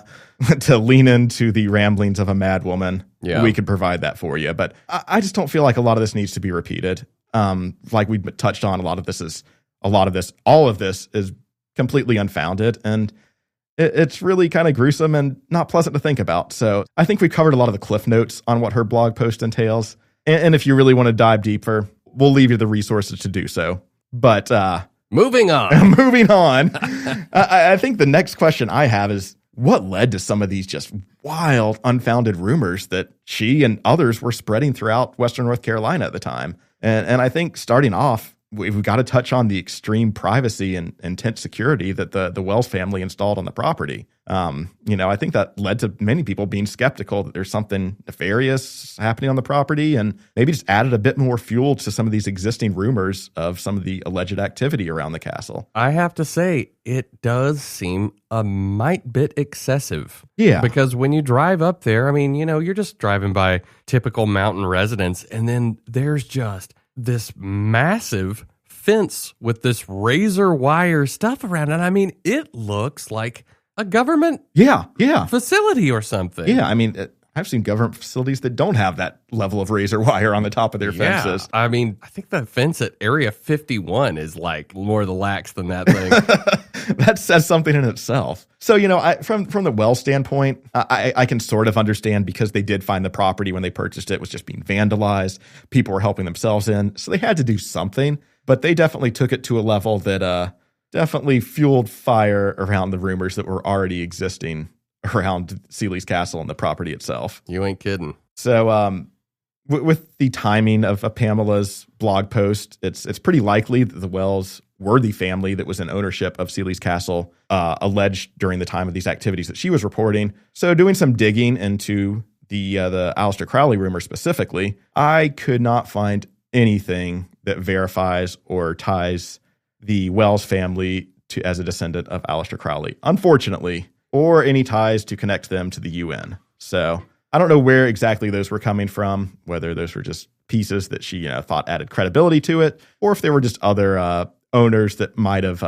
to lean into the ramblings of a mad woman, we could provide that for you. But I just don't feel like a lot of this needs to be repeated. Like we touched on, all of this is completely unfounded, and it's really kind of gruesome and not pleasant to think about. So I think we covered a lot of the cliff notes on what her blog post entails. And if you really want to dive deeper, we'll leave you the resources to do so. But moving on. Moving on. I think the next question I have is, what led to some of these just wild, unfounded rumors that she and others were spreading throughout Western North Carolina at the time? And I think starting off, we've got to touch on the extreme privacy and intense security that the Wells family installed on the property. I think that led to many people being skeptical that there's something nefarious happening on the property, and maybe just added a bit more fuel to some of these existing rumors of some of the alleged activity around the castle. I have to say, it does seem a mite bit excessive. Yeah. Because when you drive up there, I mean, you're just driving by typical mountain residents, and then there's just this massive fence with this razor wire stuff around it. I mean, it looks like a government facility or something. Yeah, I mean, I've seen government facilities that don't have that level of razor wire on the top of their fences. I mean, I think the fence at Area 51 is like more lax than that thing. That says something in itself. So, from the Wells standpoint, I can sort of understand, because they did find the property when they purchased it was just being vandalized. People were helping themselves in, so they had to do something. But they definitely took it to a level that definitely fueled fire around the rumors that were already existing around Sealy's Castle and the property itself. You ain't kidding. So with the timing of Pamela's blog post, it's pretty likely that the Wells were the family that was in ownership of Sealy's Castle, alleged during the time of these activities that she was reporting. So doing some digging into the Aleister Crowley rumor specifically, I could not find anything that verifies or ties the Wells family as a descendant of Aleister Crowley, unfortunately, or any ties to connect them to the UN. So I don't know where exactly those were coming from, whether those were just pieces that she thought added credibility to it, or if there were just other owners that might have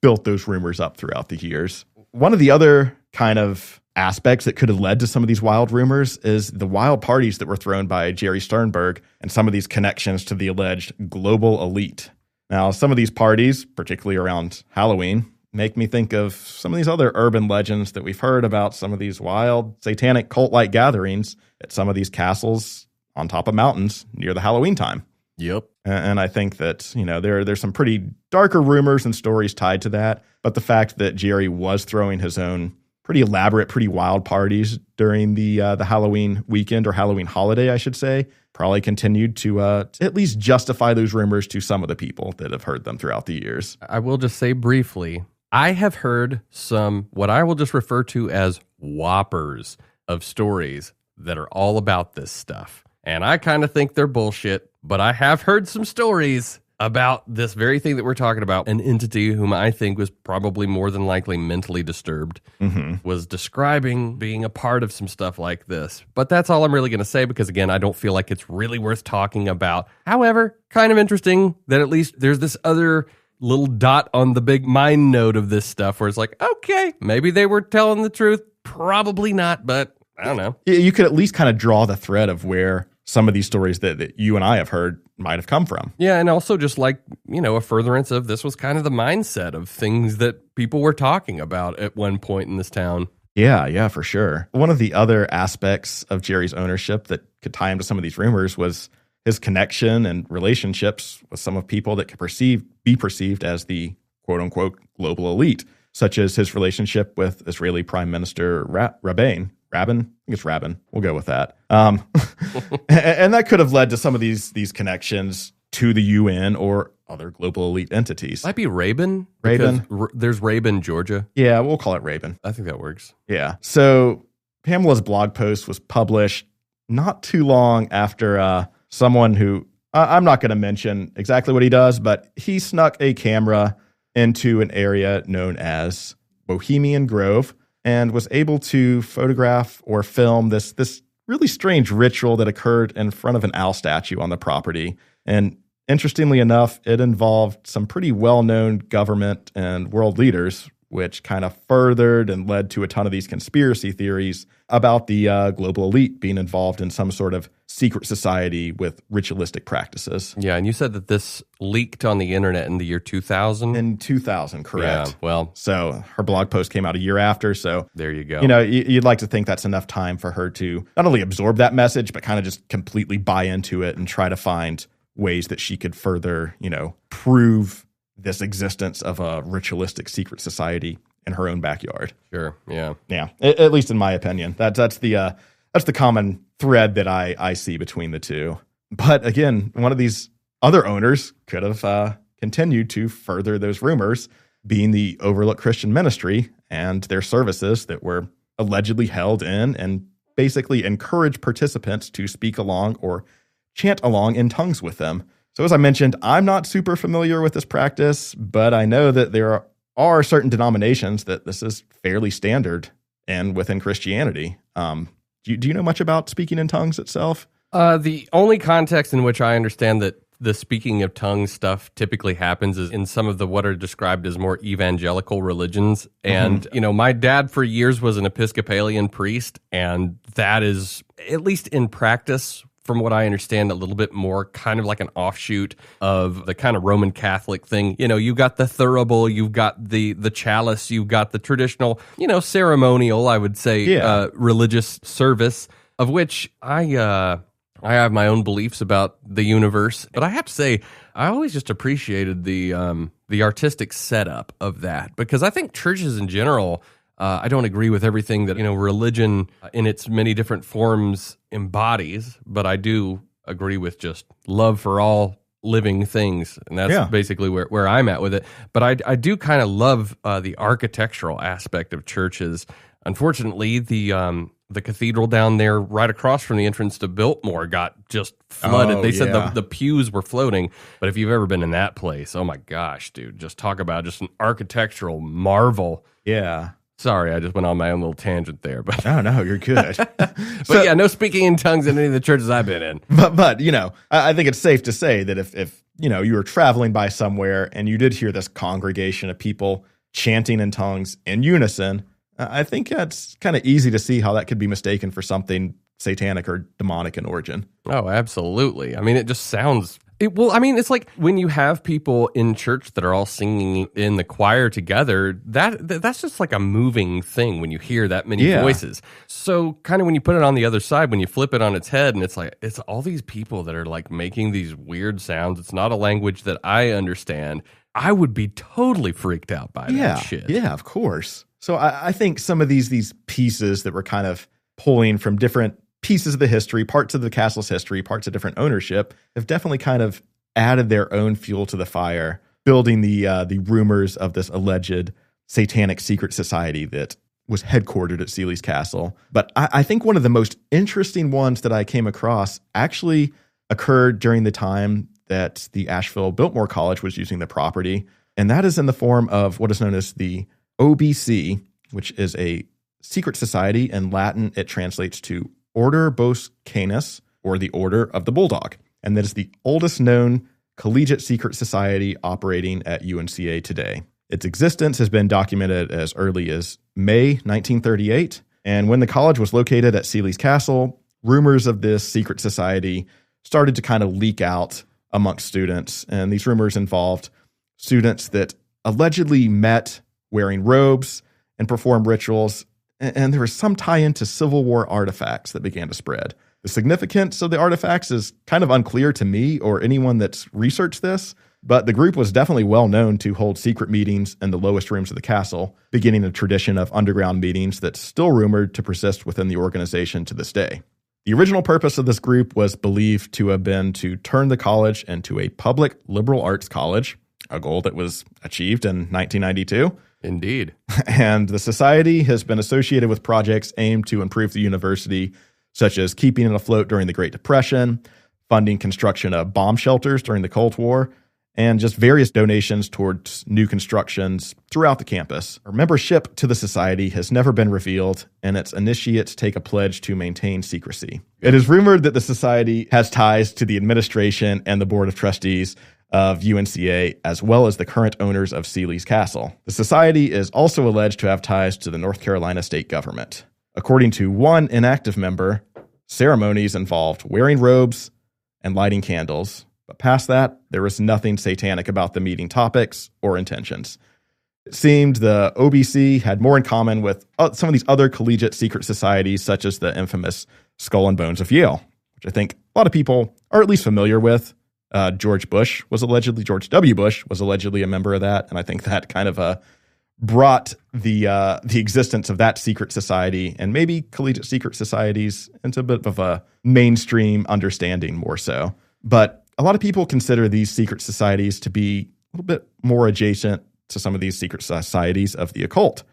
built those rumors up throughout the years. One of the other kind of aspects that could have led to some of these wild rumors is the wild parties that were thrown by Jerry Sternberg and some of these connections to the alleged global elite. Now, some of these parties, particularly around Halloween, make me think of some of these other urban legends that we've heard about, some of these wild satanic cult-like gatherings at some of these castles on top of mountains near the Halloween time. Yep. And I think that, there's some pretty darker rumors and stories tied to that. But the fact that Jerry was throwing his own pretty elaborate, pretty wild parties during the Halloween weekend, or Halloween holiday, I should say, probably continued to at least justify those rumors to some of the people that have heard them throughout the years. I will just say briefly, I have heard some, what I will just refer to as whoppers of stories that are all about this stuff. And I kind of think they're bullshit, but I have heard some stories about this very thing that we're talking about. An entity whom I think was probably more than likely mentally disturbed was describing being a part of some stuff like this. But that's all I'm really going to say, because, again, I don't feel like it's really worth talking about. However, kind of interesting that at least there's this other little dot on the big mind node of this stuff where it's like, okay, maybe they were telling the truth. Probably not, but I don't know. You could at least kind of draw the thread of where some of these stories that you and I have heard might have come from. Yeah, and also just like, a furtherance of this was kind of the mindset of things that people were talking about at one point in this town. Yeah, for sure. One of the other aspects of Jerry's ownership that could tie him to some of these rumors was his connection and relationships with some of people that could be perceived as the quote-unquote global elite, such as his relationship with Israeli Prime Minister Rabin. I think it's Rabin. We'll go with that. And that could have led to some of these connections to the UN or other global elite entities. Might be Rabin. Rabin. There's Rabin, Georgia. Yeah, we'll call it Rabin. I think that works. Yeah. So Pamela's blog post was published not too long after someone who I'm not going to mention exactly what he does, but he snuck a camera into an area known as Bohemian Grove and was able to photograph or film this really strange ritual that occurred in front of an owl statue on the property. And interestingly enough, it involved some pretty well-known government and world leaders, which kind of furthered and led to a ton of these conspiracy theories about the global elite being involved in some sort of secret society with ritualistic practices. Yeah, and you said that this leaked on the internet in the year 2000? In 2000, correct. Yeah, well. So her blog post came out a year after, so. There you go. You know, you'd like to think that's enough time for her to not only absorb that message, but kind of just completely buy into it and try to find ways that she could further, prove this existence of a ritualistic secret society in her own backyard. Sure, yeah. Yeah, at least in my opinion. That's the common thread that I see between the two. But again, one of these other owners could have continued to further those rumors, being the Overlook Christian Ministry and their services that were allegedly held in and basically encourage participants to speak along or chant along in tongues with them. So as I mentioned, I'm not super familiar with this practice, but I know that there are certain denominations that this is fairly standard and within Christianity. Do you know much about speaking in tongues itself? The only context in which I understand that the speaking of tongues stuff typically happens is in some of the what are described as more evangelical religions. And, my dad for years was an Episcopalian priest, and that is, at least in practice, from what I understand, a little bit more kind of like an offshoot of the kind of Roman Catholic thing. You've got the thurable, you've got the chalice, you've got the traditional, ceremonial, I would say, religious service, of which I have my own beliefs about the universe. But I have to say, I always just appreciated the artistic setup of that, because I think churches in general, I don't agree with everything that, religion in its many different forms embodies, but I do agree with just love for all living things. And that's basically where I'm at with it. But I do kind of love the architectural aspect of churches. Unfortunately, the cathedral down there right across from the entrance to Biltmore got just flooded. They said the pews were floating. But if you've ever been in that place, oh my gosh, dude, just talk about just an architectural marvel. Yeah. Sorry, I just went on my own little tangent there. But No, you're good. But no speaking in tongues in any of the churches I've been in. But I think it's safe to say that if you were traveling by somewhere and you did hear this congregation of people chanting in tongues in unison, I think it's kind of easy to see how that could be mistaken for something satanic or demonic in origin. Oh, absolutely. I mean, it just sounds... it's like when you have people in church that are all singing in the choir together, that's just like a moving thing when you hear that many voices. So kind of when you put it on the other side, when you flip it on its head, and it's like, it's all these people that are like making these weird sounds. It's not a language that I understand. I would be totally freaked out by that shit. Yeah, of course. So I think some of these pieces that were kind of pulling from different pieces of the history, parts of the castle's history, parts of different ownership, have definitely kind of added their own fuel to the fire, building the rumors of this alleged satanic secret society that was headquartered at Sealy's Castle. But I think one of the most interesting ones that I came across actually occurred during the time that the Asheville Biltmore College was using the property, and that is in the form of what is known as the OBC, which is a secret society. In Latin, it translates to Order Bos Canis, or the Order of the Bulldog. And that is the oldest known collegiate secret society operating at UNCA today. Its existence has been documented as early as May 1938. And when the college was located at Sealy's Castle, rumors of this secret society started to kind of leak out amongst students. And these rumors involved students that allegedly met wearing robes and performed rituals. And there was some tie-in to Civil War artifacts that began to spread. The significance of the artifacts is kind of unclear to me or anyone that's researched this, but the group was definitely well known to hold secret meetings in the lowest rooms of the castle, beginning a tradition of underground meetings that's still rumored to persist within the organization to this day. The original purpose of this group was believed to have been to turn the college into a public liberal arts college, a goal that was achieved in 1992. Indeed. And the society has been associated with projects aimed to improve the university, such as keeping it afloat during the Great Depression, funding construction of bomb shelters during the Cold War, and just various donations towards new constructions throughout the campus. Our membership to the society has never been revealed, and its initiates take a pledge to maintain secrecy. It is rumored that the society has ties to the administration and the board of trustees of UNCA, as well as the current owners of Seeley's Castle. The society is also alleged to have ties to the North Carolina state government. According to one inactive member, ceremonies involved wearing robes and lighting candles. But past that, there was nothing satanic about the meeting topics or intentions. It seemed the OBC had more in common with some of these other collegiate secret societies, such as the infamous Skull and Bones of Yale, which I think a lot of people are at least familiar with. George W. Bush was allegedly a member of that, and I think that kind of brought the existence of that secret society and maybe collegiate secret societies into a bit of a mainstream understanding more so. But a lot of people consider these secret societies to be a little bit more adjacent to some of these secret societies of the occult,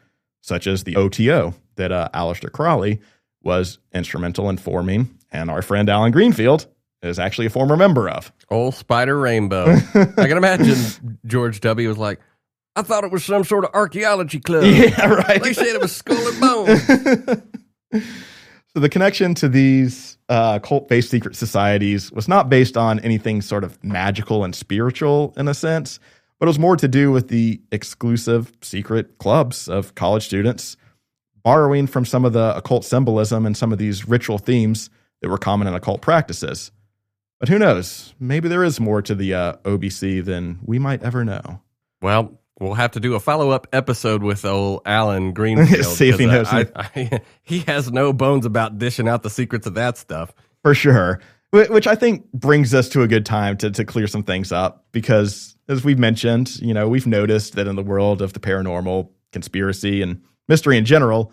such as the OTO that Aleister Crowley was instrumental in forming, and our friend Alan Greenfield is actually a former member of. Old Spider Rainbow. I can imagine George W. was like, I thought it was some sort of archaeology club. Yeah, right. They said it was Skull and Bones. So the connection to these cult-based secret societies was not based on anything sort of magical and spiritual in a sense, but it was more to do with the exclusive secret clubs of college students, borrowing from some of the occult symbolism and some of these ritual themes that were common in occult practices. But who knows? Maybe there is more to the OBC than we might ever know. Well, we'll have to do a follow-up episode with old Alan Greenfield. See if he knows. He has no bones about dishing out the secrets of that stuff. For sure. Which I think brings us to a good time to clear some things up, because as we've mentioned, we've noticed that in the world of the paranormal, conspiracy, and mystery in general,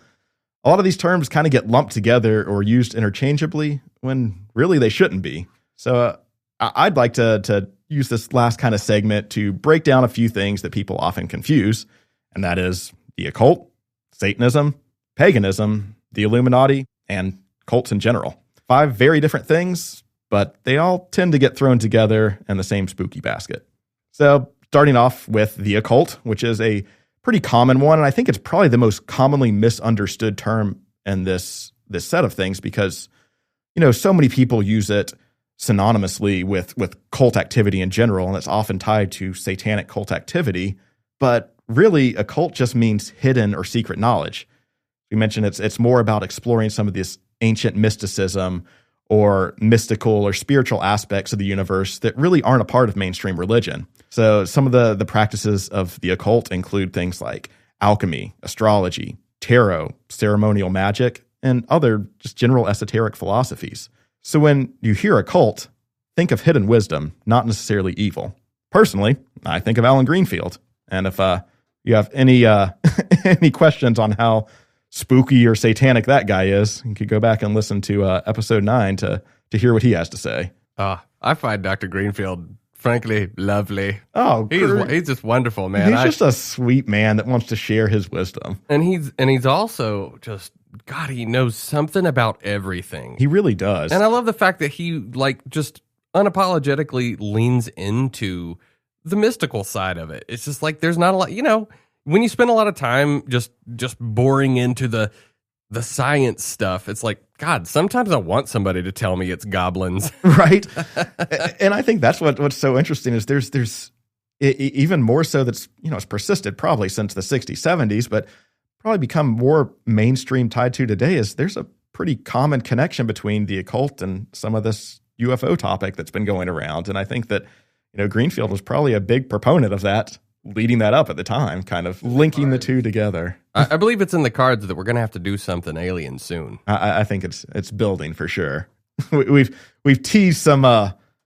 a lot of these terms kind of get lumped together or used interchangeably when really they shouldn't be. So I'd like to use this last kind of segment to break down a few things that people often confuse, and that is the occult, Satanism, paganism, the Illuminati, and cults in general. 5 very different things, but they all tend to get thrown together in the same spooky basket. So starting off with the occult, which is a pretty common one, and I think it's probably the most commonly misunderstood term in this set of things, because so many people use it synonymously with cult activity in general, and it's often tied to satanic cult activity. But really, occult just means hidden or secret knowledge. We mentioned it's more about exploring some of this ancient mysticism or mystical or spiritual aspects of the universe that really aren't a part of mainstream religion. So some of the practices of the occult include things like alchemy, astrology, tarot, ceremonial magic, and other just general esoteric philosophies. So when you hear occult, think of hidden wisdom, not necessarily evil. Personally, I think of Alan Greenfield. And if you have any any questions on how spooky or satanic that guy is, you could go back and listen to episode 9 to hear what he has to say. I find Dr. Greenfield, frankly, lovely. Oh, he's just wonderful, man. He's just a sweet man that wants to share his wisdom. And he's also just, God, he knows something about everything. He really does. And I love the fact that he just unapologetically leans into the mystical side of it. It's just like there's not a lot, when you spend a lot of time just boring into the science stuff, it's like, God, sometimes I want somebody to tell me it's goblins. Right. And I think that's what's so interesting is there's even more so that's, it's persisted probably since the 60s, 70s, but probably become more mainstream tied to today is there's a pretty common connection between the occult and some of this UFO topic that's been going around. And I think that, Greenfield was probably a big proponent of that, leading that up at the time, kind of linking the two together. I believe it's in the cards that we're going to have to do something alien soon. I think it's building for sure. We've teased some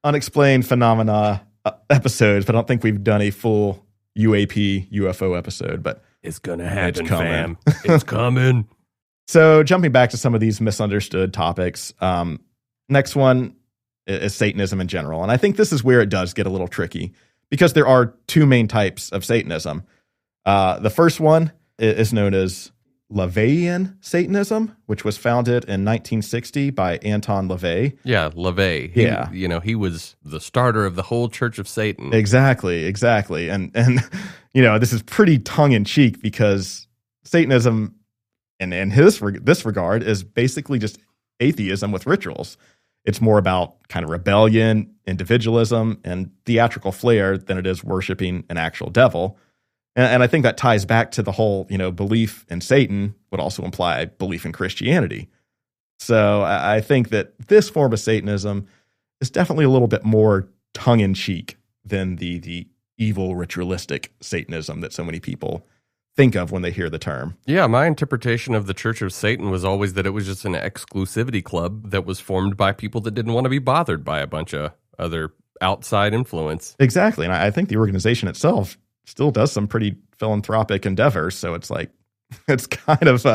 unexplained phenomena episodes, but I don't think we've done a full UFO episode. But it's gonna happen, fam. It's coming. So jumping back to some of these misunderstood topics, next one is Satanism in general, and I think this is where it does get a little tricky, because there are 2 main types of Satanism. The first one is known as LaVeyan Satanism, which was founded in 1960 by Anton LaVey. Yeah, LaVey. He was the starter of the whole Church of Satan. Exactly. And this is pretty tongue-in-cheek because Satanism, in this regard, is basically just atheism with rituals. It's more about kind of rebellion, individualism, and theatrical flair than it is worshiping an actual devil. And I think that ties back to the whole, belief in Satan would also imply belief in Christianity. So I think that this form of Satanism is definitely a little bit more tongue-in-cheek than the evil ritualistic Satanism that so many people think of when they hear the term. Yeah, my interpretation of the Church of Satan was always that it was just an exclusivity club that was formed by people that didn't want to be bothered by a bunch of other outside influence. Exactly, and I think the organization itself still does some pretty philanthropic endeavors, so it's kind of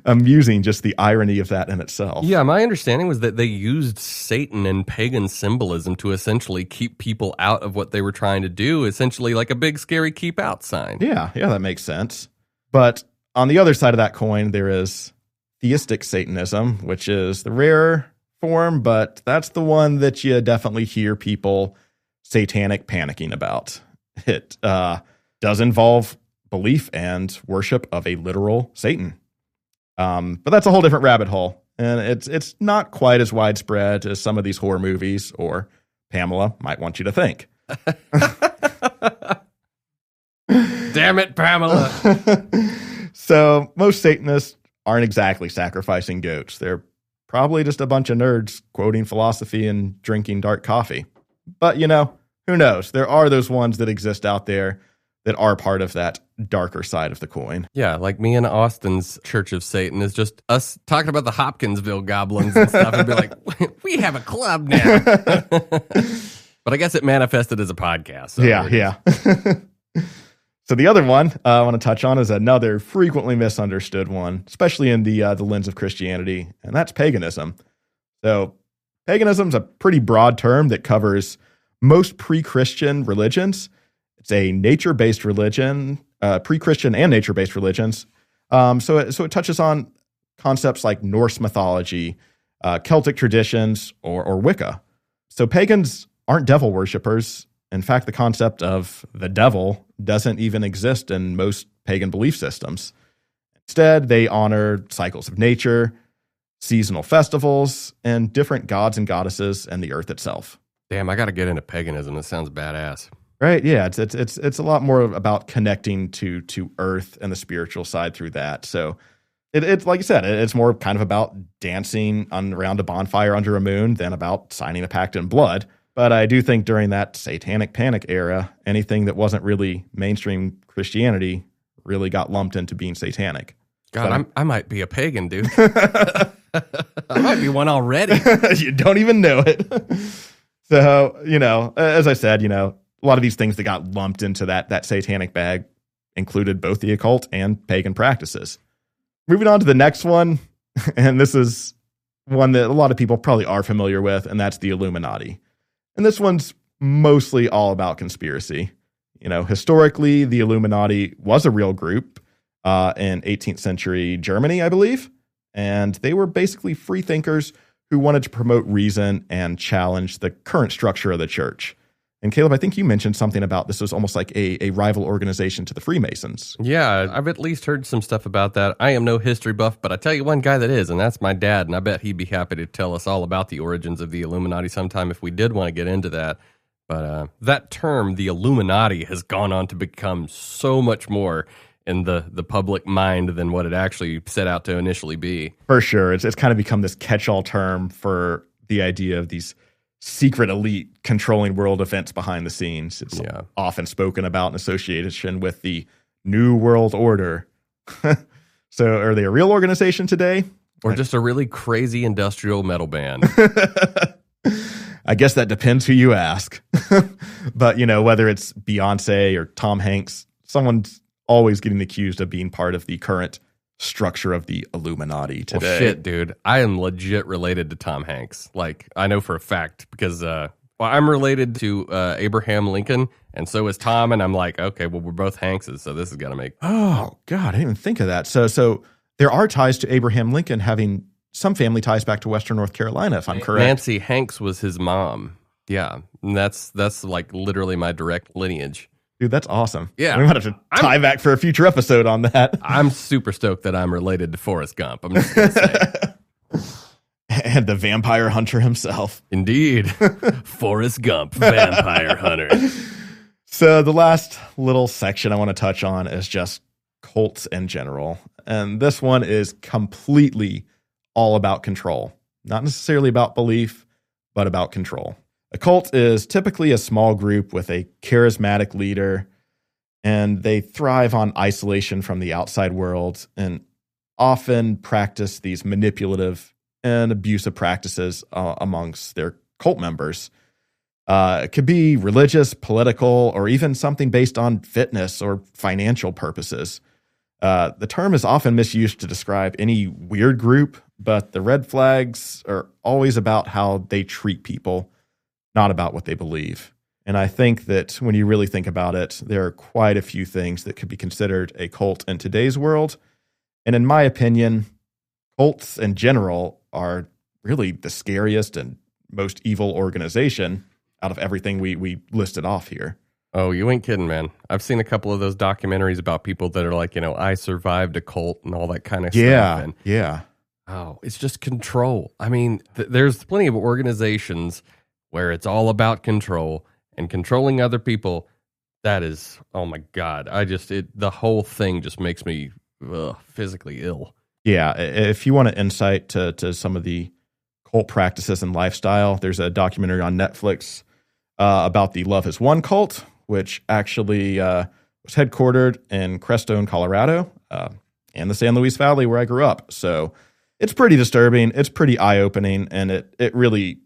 amusing, just the irony of that in itself. Yeah, my understanding was that they used Satan and pagan symbolism to essentially keep people out of what they were trying to do, essentially like a big, scary keep out sign. Yeah, that makes sense. But on the other side of that coin, there is theistic Satanism, which is the rare form, but that's the one that you definitely hear people satanic panicking about. It does involve belief and worship of a literal Satan. But that's a whole different rabbit hole. And it's not quite as widespread as some of these horror movies or Pamela might want you to think. Damn it, Pamela. So most Satanists aren't exactly sacrificing goats. They're probably just a bunch of nerds quoting philosophy and drinking dark coffee. But, who knows? There are those ones that exist out there that are part of that darker side of the coin. Yeah, like me and Austin's Church of Satan is just us talking about the Hopkinsville goblins and stuff and be like, we have a club now. But I guess it manifested as a podcast. So yeah. So the other one I want to touch on is another frequently misunderstood one, especially in the lens of Christianity, and that's paganism. So paganism is a pretty broad term that covers most pre-Christian religions. It's a nature-based religion, pre-Christian and nature-based religions. So it touches on concepts like Norse mythology, Celtic traditions, or Wicca. So pagans aren't devil worshippers. In fact, the concept of the devil doesn't even exist in most pagan belief systems. Instead, they honor cycles of nature, seasonal festivals, and different gods and goddesses and the earth itself. Damn, I got to get into paganism. This sounds badass. Right? Yeah, it's a lot more about connecting to earth and the spiritual side through that. So it's like you said, it's more kind of about dancing around a bonfire under a moon than about signing a pact in blood. But I do think during that satanic panic era, anything that wasn't really mainstream Christianity really got lumped into being satanic. God, I might be a pagan, dude. I might be one already. You don't even know it. So, as I said, a lot of these things that got lumped into that satanic bag included both the occult and pagan practices. Moving on to the next one, and this is one that a lot of people probably are familiar with, and that's the Illuminati. And this one's mostly all about conspiracy. Historically, the Illuminati was a real group in 18th century Germany, I believe. And they were basically free thinkers who wanted to promote reason and challenge the current structure of the church. And Caleb, I think you mentioned something about this was almost like a rival organization to the Freemasons. Yeah, I've at least heard some stuff about that. I am no history buff, but I tell you one guy that is, and that's my dad, and I bet he'd be happy to tell us all about the origins of the Illuminati sometime if we did want to get into that. But that term, the Illuminati, has gone on to become so much more in the public mind than what it actually set out to initially be. For sure. It's kind of become this catch-all term for the idea of these secret elite controlling world events behind the scenes. It's often spoken about in association with the New World Order. So are they a real organization today? Or just a really crazy industrial metal band? I guess that depends who you ask. But, whether it's Beyonce or Tom Hanks, someone's always getting accused of being part of the current structure of the Illuminati today. Well, shit, dude. I am legit related to Tom Hanks. Like, I know for a fact because I'm related to Abraham Lincoln, and so is Tom, and I'm like, okay, well, we're both Hankses, so this is going to make... Oh, God, I didn't even think of that. So there are ties to Abraham Lincoln having some family ties back to Western North Carolina, if I'm correct. Nancy Hanks was his mom. Yeah, and that's like literally my direct lineage. Dude, that's awesome. Yeah. We might have to tie back for a future episode on that. I'm super stoked that I'm related to Forrest Gump. I'm just going to say. And the vampire hunter himself. Indeed. Forrest Gump, vampire hunter. So the last little section I want to touch on is just cults in general. And this one is completely all about control. Not necessarily about belief, but about control. A cult is typically a small group with a charismatic leader, and they thrive on isolation from the outside world and often practice these manipulative and abusive practices amongst their cult members. It could be religious, political, or even something based on fitness or financial purposes. The term is often misused to describe any weird group, but the red flags are always about how they treat people, not about what they believe. And I think that when you really think about it, there are quite a few things that could be considered a cult in today's world. And in my opinion, cults in general are really the scariest and most evil organization out of everything we listed off here. Oh, you ain't kidding, man. I've seen a couple of those documentaries about people that are like, I survived a cult and all that kind of stuff. And, yeah. Oh, it's just control. I mean, there's plenty of organizations where it's all about control and controlling other people. That is, oh my God. The whole thing just makes me physically ill. Yeah. If you want an insight to some of the cult practices and lifestyle, there's a documentary on Netflix about the Love Is One cult, which actually was headquartered in Crestone, Colorado, and the San Luis Valley where I grew up. So it's pretty disturbing. It's pretty eye-opening, and it really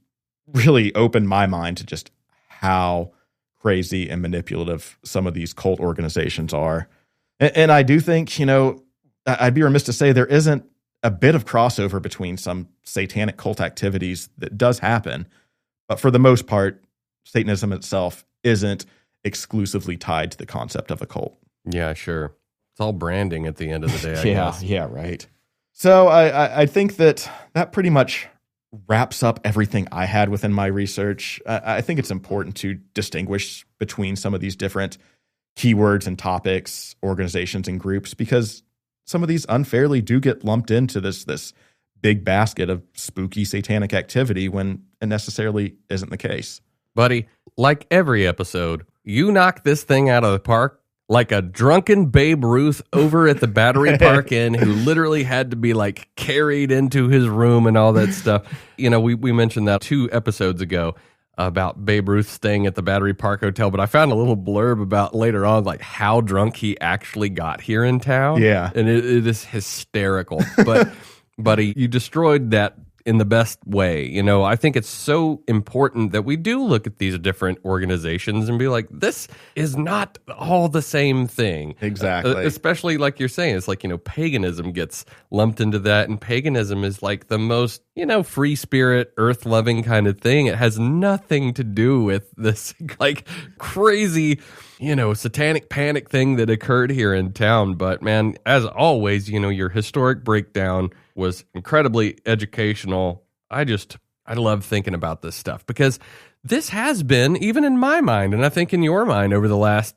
opened my mind to just how crazy and manipulative some of these cult organizations are. And I do think, I'd be remiss to say there isn't a bit of crossover between some satanic cult activities that does happen. But for the most part, Satanism itself isn't exclusively tied to the concept of a cult. Yeah, sure. It's all branding at the end of the day, I guess. Yeah, right. So I think that pretty much wraps up everything I had within my research. I think it's important to distinguish between some of these different keywords and topics, organizations and groups, because some of these unfairly do get lumped into this big basket of spooky satanic activity when it necessarily isn't the case. Buddy, like every episode, you knock this thing out of the park like a drunken Babe Ruth over at the Battery Park Inn who literally had to be like carried into his room and all that stuff. We mentioned that 2 episodes ago about Babe Ruth staying at the Battery Park Hotel, but I found a little blurb about later on like how drunk he actually got here in town. Yeah. And it is hysterical. But buddy, you destroyed that in the best way. I think it's so important that we do look at these different organizations and be like, this is not all the same thing. Exactly. Especially like you're saying, it's like, paganism gets lumped into that, and paganism is like the most, free spirit, earth loving kind of thing. It has nothing to do with this like crazy, satanic panic thing that occurred here in town. But man, as always, your historic breakdown was incredibly educational. I love thinking about this stuff because this has been, even in my mind, and I think in your mind over the last,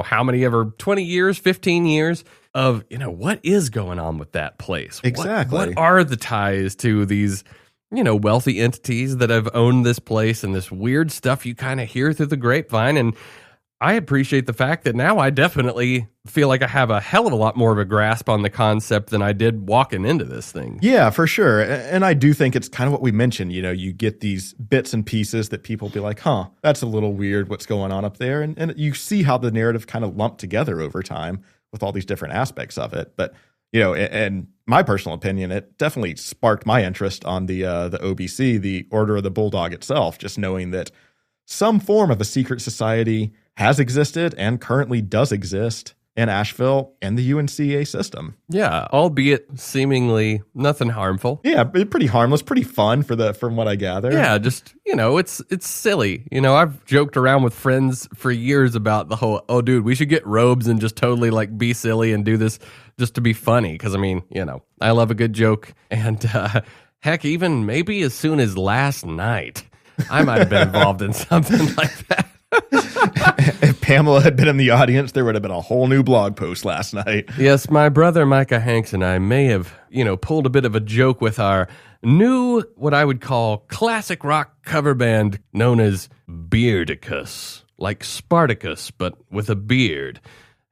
how many ever, 20 years, 15 years of, what is going on with that place? Exactly. What are the ties to these, wealthy entities that have owned this place and this weird stuff you kind of hear through the grapevine? And I appreciate the fact that now I definitely feel like I have a hell of a lot more of a grasp on the concept than I did walking into this thing. Yeah, for sure. And I do think it's kind of what we mentioned. You get these bits and pieces that people be like, that's a little weird what's going on up there. And you see how the narrative kind of lumped together over time with all these different aspects of it. But, in my personal opinion, it definitely sparked my interest on the OBC, the Order of the Bulldog itself, just knowing that some form of a secret society has existed and currently does exist. in Asheville and the UNCA system. Yeah, albeit seemingly nothing harmful. Yeah, pretty harmless, pretty fun from what I gather. Yeah, just, it's silly. I've joked around with friends for years about the whole, oh, dude, we should get robes and just totally like be silly and do this just to be funny. Because, I love a good joke. And heck, even maybe as soon as last night, I might have been involved in something like that. If Pamela had been in the audience, there would have been a whole new blog post last night. Yes, my brother Micah Hanks and I may have, pulled a bit of a joke with our new, what I would call classic rock cover band known as Beardicus, like Spartacus, but with a beard.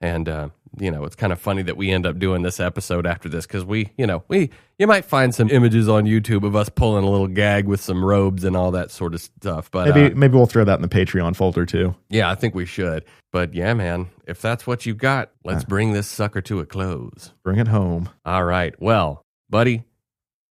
And, it's kind of funny that we end up doing this episode after this because you might find some images on YouTube of us pulling a little gag with some robes and all that sort of stuff. But maybe we'll throw that in the Patreon folder too. Yeah, I think we should. But yeah, man, if that's what you got, let's bring this sucker to a close. Bring it home. All right. Well, buddy,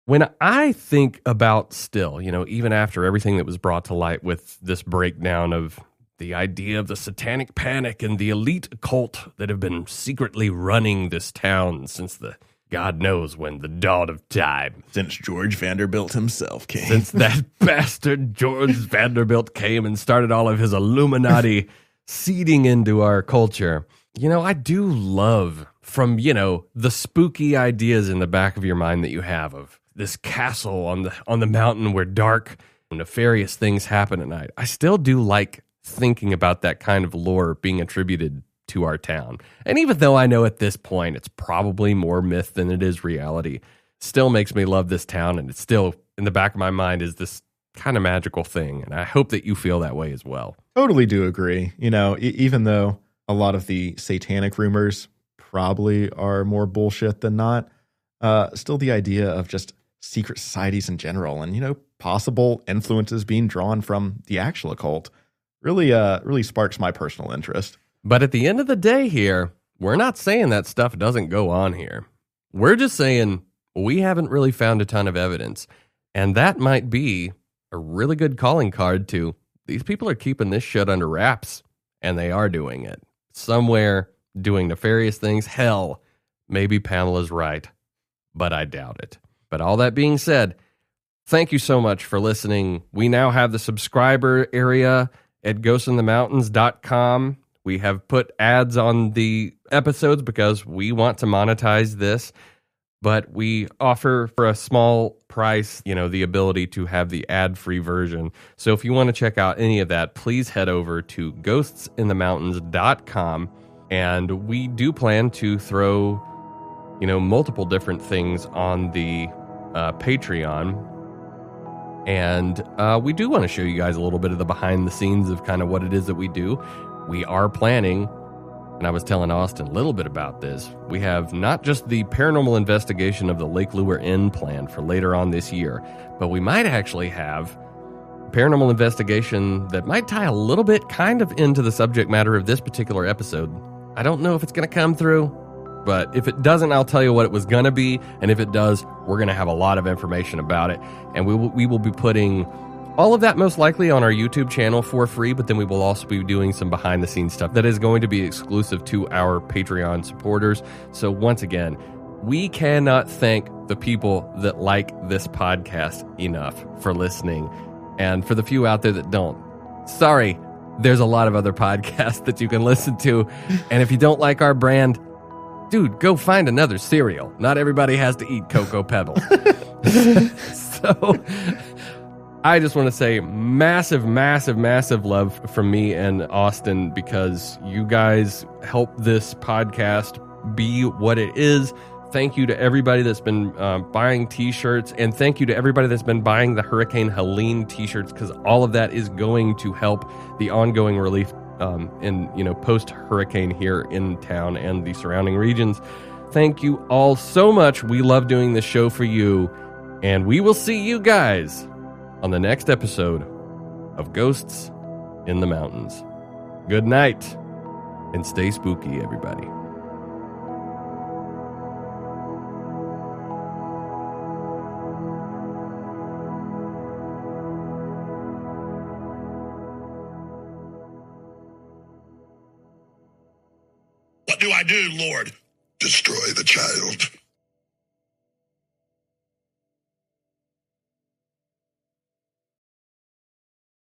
when I think about still, even after everything that was brought to light with this breakdown of the idea of the satanic panic and the elite occult that have been secretly running this town since the God knows when, the dawn of time. Since George Vanderbilt himself came. Since that bastard George Vanderbilt came and started all of his Illuminati seeding into our culture. I do love from, the spooky ideas in the back of your mind that you have of this castle on the mountain where dark, nefarious things happen at night. I still do like thinking about that kind of lore being attributed to our town. And even though I know at this point it's probably more myth than it is reality, still makes me love this town, and it's still in the back of my mind is this kind of magical thing. And I hope that you feel that way as well. Totally do agree. Even though a lot of the satanic rumors probably are more bullshit than not, still the idea of just secret societies in general and, possible influences being drawn from the actual occult really sparks my personal interest. But at the end of the day here, we're not saying that stuff doesn't go on here. We're just saying we haven't really found a ton of evidence. And that might be a really good calling card to these people are keeping this shit under wraps, and they are doing it. Somewhere doing nefarious things. Hell, maybe Pamela's right, but I doubt it. But all that being said, thank you so much for listening. We now have the subscriber area at ghostinthemountains.com. We have put ads on the episodes because we want to monetize this, but we offer for a small price, the ability to have the ad-free version. So if you want to check out any of that, please head over to ghostinthemountains.com. And we do plan to throw, multiple different things on the Patreon. And we do want to show you guys a little bit of the behind the scenes of kind of what it is that we do. We are planning, and I was telling Austin a little bit about this. We have not just the paranormal investigation of the Lake Lure Inn planned for later on this year, but we might actually have paranormal investigation that might tie a little bit kind of into the subject matter of this particular episode. I don't know if it's going to come through, but if it doesn't, I'll tell you what it was going to be. And if it does, we're going to have a lot of information about it. And we will be putting all of that most likely on our YouTube channel for free, but then we will also be doing some behind the scenes stuff that is going to be exclusive to our Patreon supporters. So once again, we cannot thank the people that like this podcast enough for listening. And for the few out there that don't, sorry, there's a lot of other podcasts that you can listen to. And if you don't like our brand, dude, go find another cereal. Not everybody has to eat Cocoa Pebbles. So I just want to say massive, massive, massive love from me and Austin, because you guys help this podcast be what it is. Thank you to everybody that's been buying t-shirts, and thank you to everybody that's been buying the Hurricane Helene t-shirts, because all of that is going to help the ongoing relief in post-hurricane here in town and the surrounding regions. Thank you all so much. We love doing this show for you, and we will see you guys on the next episode of Ghosts in the Mountains. Good night, and stay spooky, everybody. What do I do, Lord? Destroy the child.